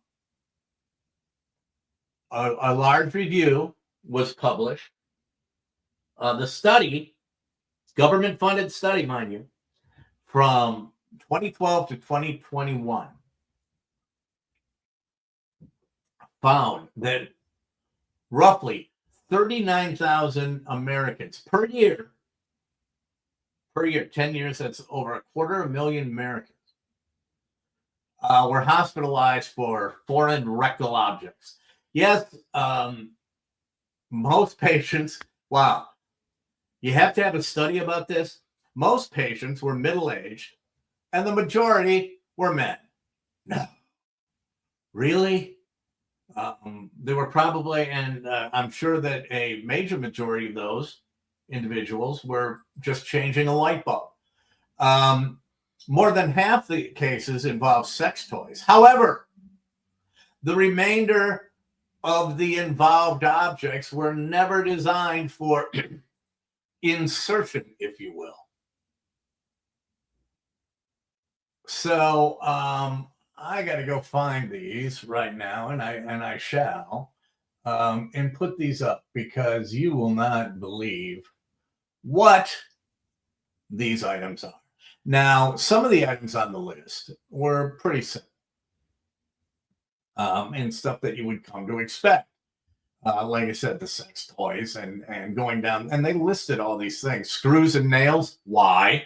large review was published. The study, government-funded study, mind you, from 2012 to 2021, found that roughly 39,000 Americans per year, 10 years, that's over 250,000 Americans, were hospitalized for foreign rectal objects. Yes, most patients, wow, you have to have a study about this. Most patients were middle-aged, and the majority were men. No. Really? There were probably, and I'm sure that a major majority of those individuals were just changing a light bulb. More than half the cases involve sex toys. However, the remainder of the involved objects were never designed for insertion, if you will. So I got to go find these right now, and I shall, and put these up, because you will not believe what these items are. Now, some of the items on the list were pretty simple, and stuff that you would come to expect. Like I said, the sex toys and going down, and they listed all these things. Screws and nails, why?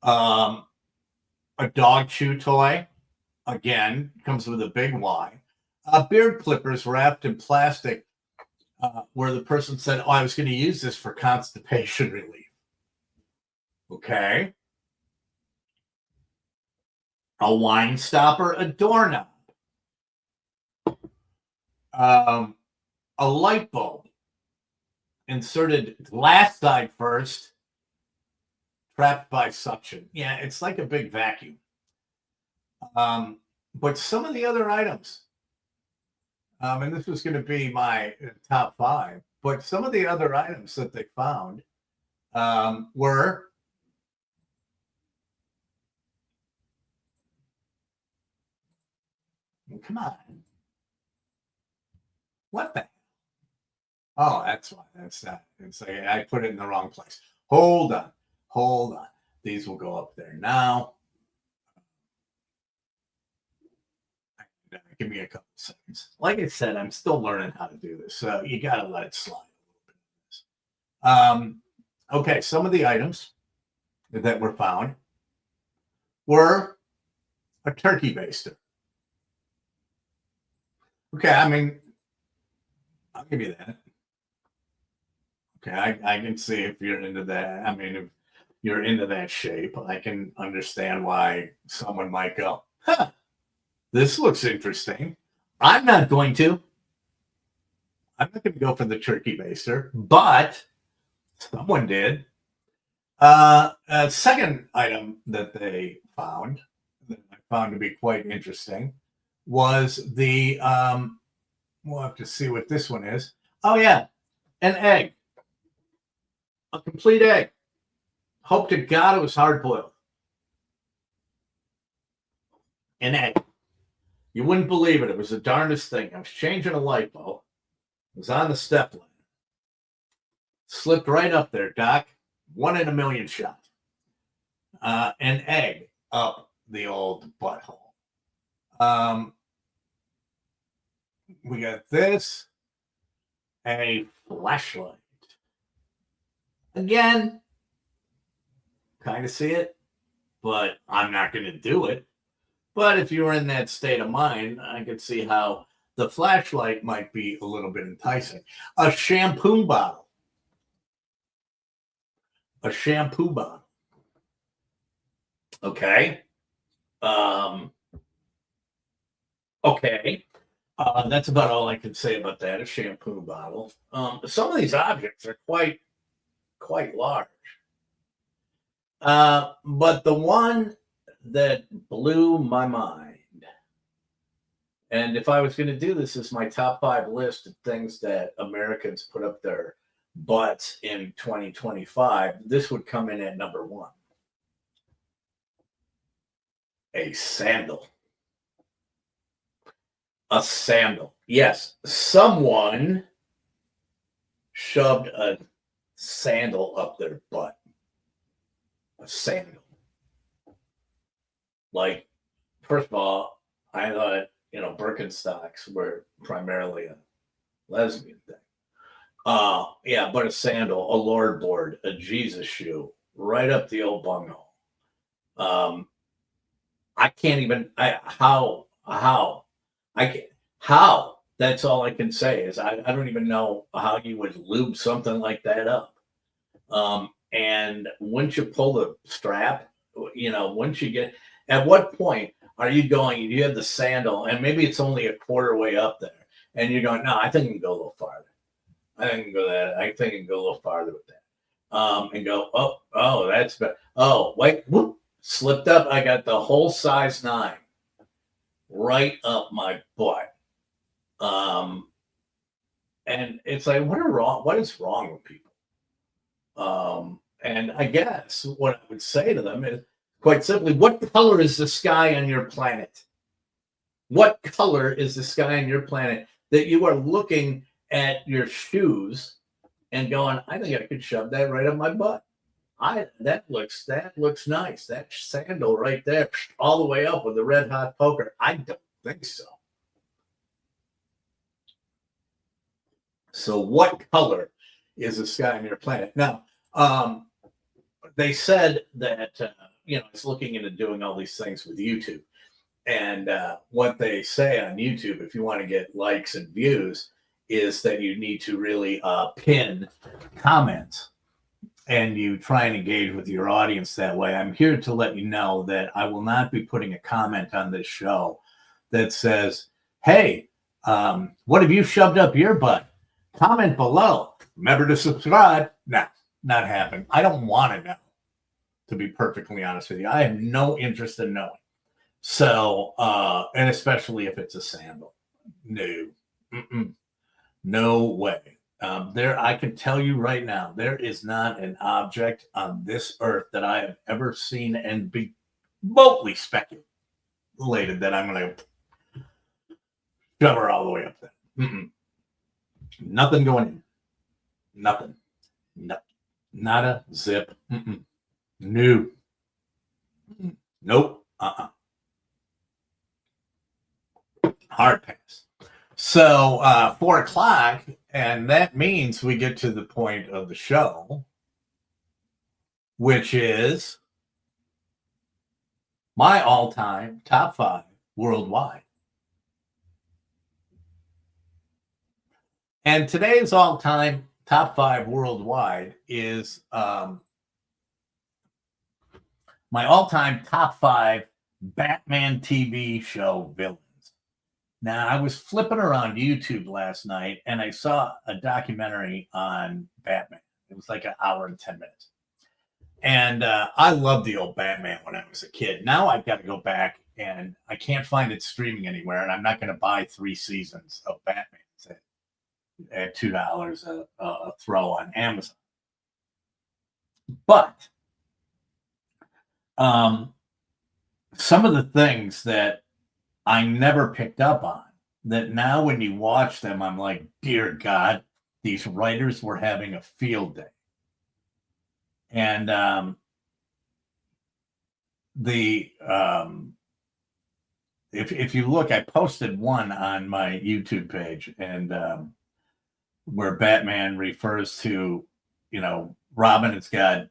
A dog chew toy, again, comes with a big Y. Beard clippers wrapped in plastic, where the person said, oh, I was going to use this for constipation relief. Okay. A wine stopper, a doorknob. A light bulb, inserted last side first, trapped by suction. Yeah, it's like a big vacuum. But some of the other items, and this was going to be my top 5, but some of the other items that they found were come on. What the Oh, that's why. That's not. It's like I put it in the wrong place. Hold on. Hold on. These will go up there now. Give me a couple seconds. Like I said, I'm still learning how to do this, so you got to let it slide a little bit. Okay, some of the items that were found were a turkey baster. Okay, I mean, I'll give you that. Okay, I can see if you're into that. I mean, if you're into that shape, I can understand why someone might go, huh, this looks interesting. I'm not going to go for the turkey baster, but someone did. A second item that they found that I found to be quite interesting was the we'll have to see what this one is. Oh yeah, an egg. A complete egg. Hope to God it was hard boiled. An egg. You wouldn't believe it. It was the darndest thing. I was changing a light bulb. It was on the step ladder. Slipped right up there, Doc. 1 in a million shot. An egg up the old butthole. We got this. A flashlight. Again, kind of see it, but I'm not going to do it. But if you were in that state of mind, I could see how the flashlight might be a little bit enticing. A shampoo bottle. A shampoo bottle. Okay. Okay. That's about all I can say about that. A shampoo bottle. Some of these objects are quite large. But the one that blew my mind, and if I was going to do this as my top 5 list of things that Americans put up their butts in 2025, this would come in at number 1. A sandal. A sandal. Yes, someone shoved a sandal up their butt. A sandal. Like, first of all, I thought, Birkenstocks were primarily a lesbian thing. Yeah, but a sandal, a Lord board, a Jesus shoe, right up the old bunghole. I can't even, how? That's all I can say is I don't even know how you would lube something like that up. And once you pull the strap, once you get, at what point are you going, you have the sandal and maybe it's only a quarter way up there and you're going, no, I think I can go a little farther. I think I can go a little farther with that. And go, oh, that's better. Oh, wait, whoop, slipped up. I got the whole size 9 right up my butt. And it's like, what is wrong with people? And I guess what I would say to them is quite simply, what color is the sky on your planet? What color is the sky on your planet that you are looking at your shoes and going, I think I could shove that right up my butt. That looks nice. That sandal right there, all the way up with the red hot poker. I don't think so. So what color is the sky on your planet? Now, they said that, it's looking into doing all these things with YouTube. And what they say on YouTube, if you want to get likes and views, is that you need to really pin comments and you try and engage with your audience that way. I'm here to let you know that I will not be putting a comment on this show that says, hey, what have you shoved up your butt? Comment below. Remember to subscribe. No, not happening. I don't want to know, to be perfectly honest with you. I have no interest in knowing. So, and especially if it's a sandal. No. No way. I can tell you right now, there is not an object on this earth that I have ever seen and be remotely speculated that I'm going to shove her all the way up there. Nothing going in. Nothing. No, not a zip. No. Nope. Hard pass. So 4:00, and that means we get to the point of the show, which is my all-time top 5 worldwide. And today's all-time top 5 worldwide is my all-time top 5 Batman TV show villains. Now, I was flipping around YouTube last night, and I saw a documentary on Batman. It was like an hour and 10 minutes. And I loved the old Batman when I was a kid. Now I've got to go back, and I can't find it streaming anywhere, and I'm not going to buy 3 seasons of Batman at $2 a throw on Amazon. But some of the things that I never picked up on, that now when you watch them, I'm like, dear God, these writers were having a field day. And if you look, I posted one on my YouTube page, and where Batman refers to, Robin has got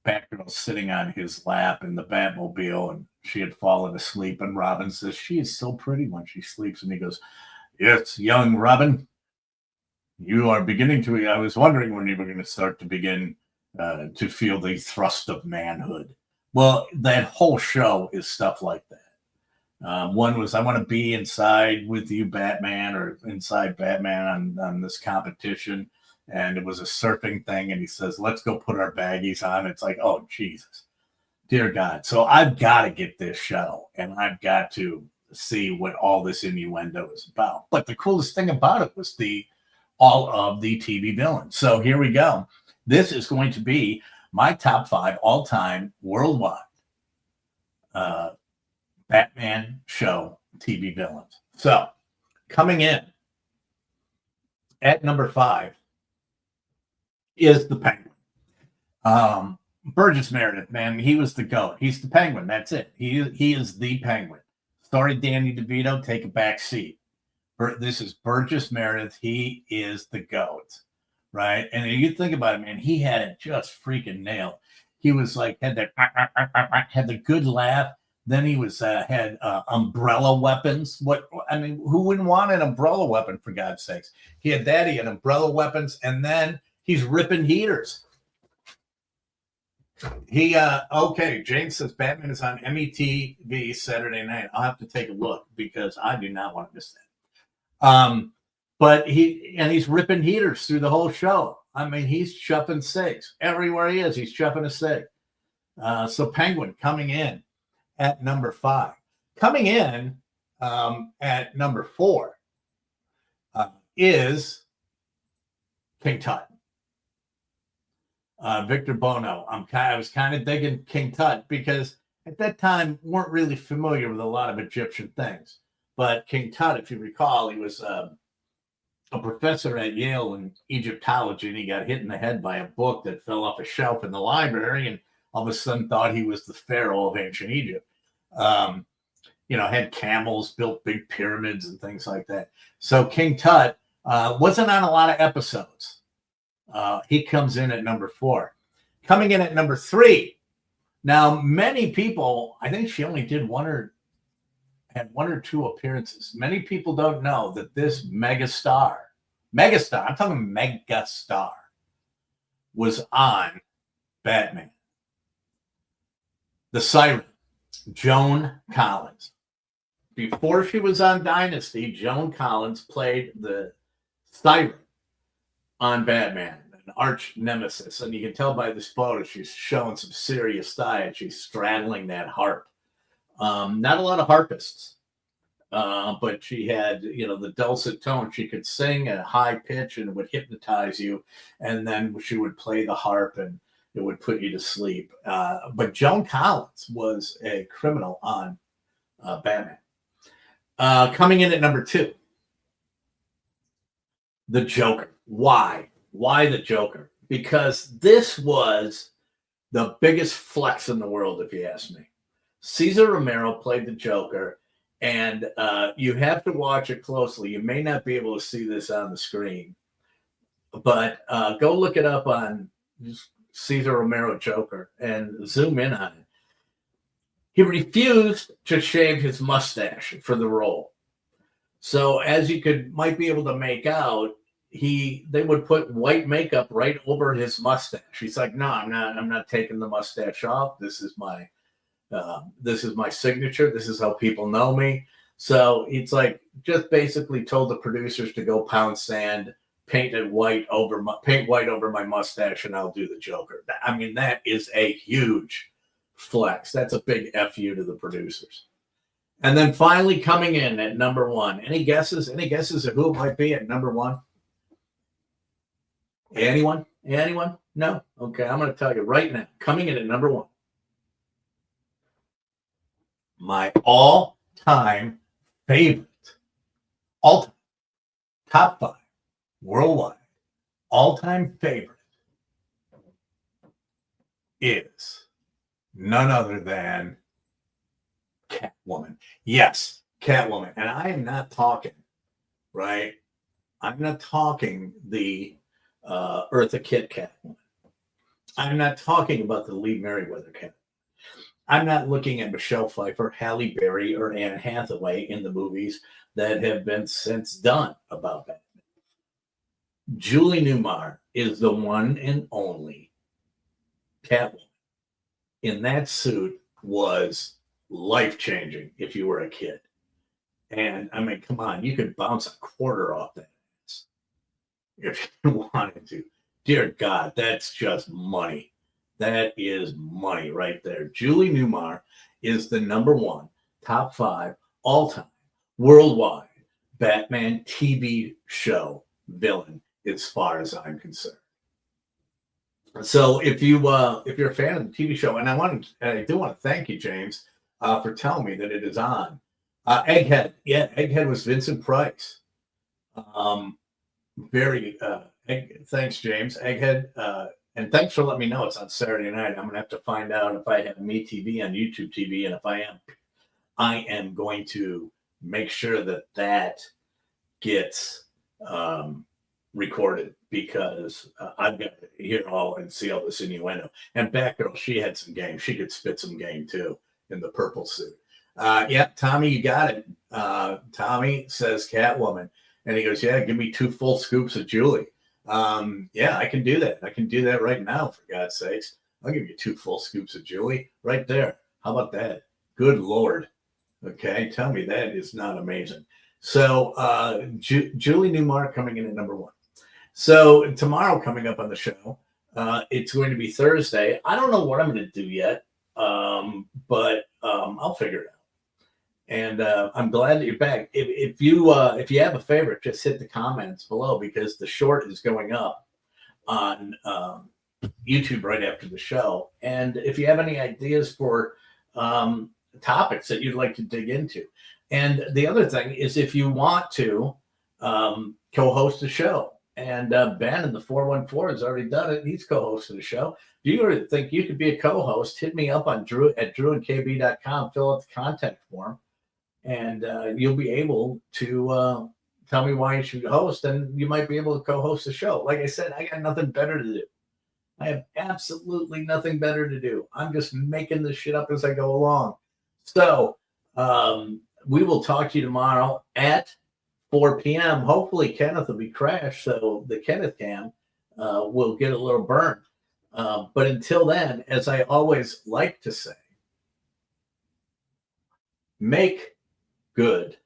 Batgirl sitting on his lap in the Batmobile, and she had fallen asleep, and Robin says, she is so pretty when she sleeps. And he goes, yes, young Robin, you are beginning to, I was wondering when you were going to start to begin to feel the thrust of manhood. Well, that whole show is stuff like that. One was, I want to be inside with you, Batman, or inside Batman on this competition. And it was a surfing thing. And he says, let's go put our baggies on. It's like, oh, Jesus, dear God. So I've got to get this show, and I've got to see what all this innuendo is about. But the coolest thing about it was all of the TV villains. So here we go. This is going to be my top 5 all-time worldwide Batman show TV villains. So coming in at number 5 is the Penguin. Burgess Meredith, man, he was the GOAT. He's the Penguin. That's it. He is the Penguin. Sorry, Danny DeVito, take a back seat. This is Burgess Meredith. He is the GOAT, right? And you think about it, man, he had it just freaking nailed. He was like, had the good laugh. Then he was had umbrella weapons. Who wouldn't want an umbrella weapon, for God's sakes? He had that. He had umbrella weapons, and then he's ripping heaters. James says Batman is on METV Saturday night. I'll have to take a look because I do not want to miss that. But he's ripping heaters through the whole show. I mean, he's chuffing cigs. Everywhere he is, he's chuffing a cig. So Penguin coming in at number 5. Coming in at number 4 is King Tut. Victor Bono. I was kind of digging King Tut because at that time weren't really familiar with a lot of Egyptian things. But King Tut, if you recall, he was a professor at Yale in Egyptology, and he got hit in the head by a book that fell off a shelf in the library, and all of a sudden thought he was the pharaoh of ancient Egypt. Had camels, built big pyramids and things like that. So King Tut wasn't on a lot of episodes. He comes in at number 4. Coming in at number 3. Now, many people, I think she only did had 1 or 2 appearances. Many people don't know that this megastar, I'm talking megastar, was on Batman. The Siren, Joan Collins. Before she was on Dynasty, Joan Collins played the Siren on Batman, an arch nemesis. And you can tell by this photo, she's showing some serious thigh. She's straddling that harp. Not a lot of harpists, but she had, the dulcet tone. She could sing at a high pitch and it would hypnotize you. And then she would play the harp and it would put you to sleep. But Joan Collins was a criminal on Batman. Coming in at number 2, the Joker. Why? Why the Joker? Because this was the biggest flex in the world, if you ask me. Cesar Romero played the Joker, and you have to watch it closely. You may not be able to see this on the screen, but go look it up on Cesar Romero Joker and zoom in on it. He refused to shave his mustache for the role. So as you might be able to make out, they would put white makeup right over his mustache. He's like, no, I'm not taking the mustache off. This is my signature. This is how people know me. So it's like just basically told the producers to go pound sand, paint white over my mustache, and I'll do the Joker. I mean, that is a huge flex. That's a big FU to the producers. And then finally coming in at number one. Any guesses? Any guesses of who it might be at number one? Anyone? Anyone? No? Okay, I'm going to tell you right now. Coming in at number one. My all-time favorite, all-time, top 5, worldwide, all-time favorite is none other than Catwoman. Yes, Catwoman. And I am not talking, right? I'm not talking the Eartha Kitt Catwoman. I'm not talking about the Lee Merriweather Catwoman. I'm not looking at Michelle Pfeiffer, Halle Berry, or Anne Hathaway in the movies that have been since done about that. Julie Newmar is the one and only Catwoman. In that suit was life-changing if you were a kid. And I mean, come on, you could bounce a quarter off that ass if you wanted to. Dear God, that's just money. That is money right there. Julie Newmar is the number one, top 5, all-time, worldwide Batman TV show villain, as far as I'm concerned. So if you're a fan of the TV show, and I do want to thank you, James, for telling me that it is on. Egghead, yeah, Egghead was Vincent Price. Thanks, James. Egghead, and thanks for letting me know it's on Saturday night. I'm gonna have to find out if I have MeTV on YouTube TV, and if I am going to make sure that gets recorded, because I've got to hear all and see all this innuendo. And Batgirl, she had some game. She could spit some game too in the purple suit. Yeah, Tommy, you got it. Tommy says Catwoman, and he goes, yeah, give me 2 full scoops of Julie. Yeah, I can do that. I can do that right now, for God's sakes. I'll give you 2 full scoops of Julie right there. How about that? Good Lord. Okay, tell me that is not amazing. So Julie Newmar coming in at number 1. So tomorrow coming up on the show, it's going to be Thursday. I don't know what I'm going to do yet, but I'll figure it out. And I'm glad that you're back. If you have a favorite, just hit the comments below, because the short is going up on YouTube right after the show. And if you have any ideas for topics that you'd like to dig into. And the other thing is, if you want to co-host a show, and Ben in the 414 has already done it. He's co-hosted the show. Do you think you could be a co-host? Hit me up on drew@drewandkb.com. Fill out the contact form, and you'll be able to tell me why you should host, and you might be able to co-host the show. Like I said, I got nothing better to do. I have absolutely nothing better to do. I'm just making this shit up as I go along. So we will talk to you tomorrow at 4 p.m. Hopefully Kenneth will be crashed, so the Kenneth cam will get a little burn. But until then, as I always like to say, make good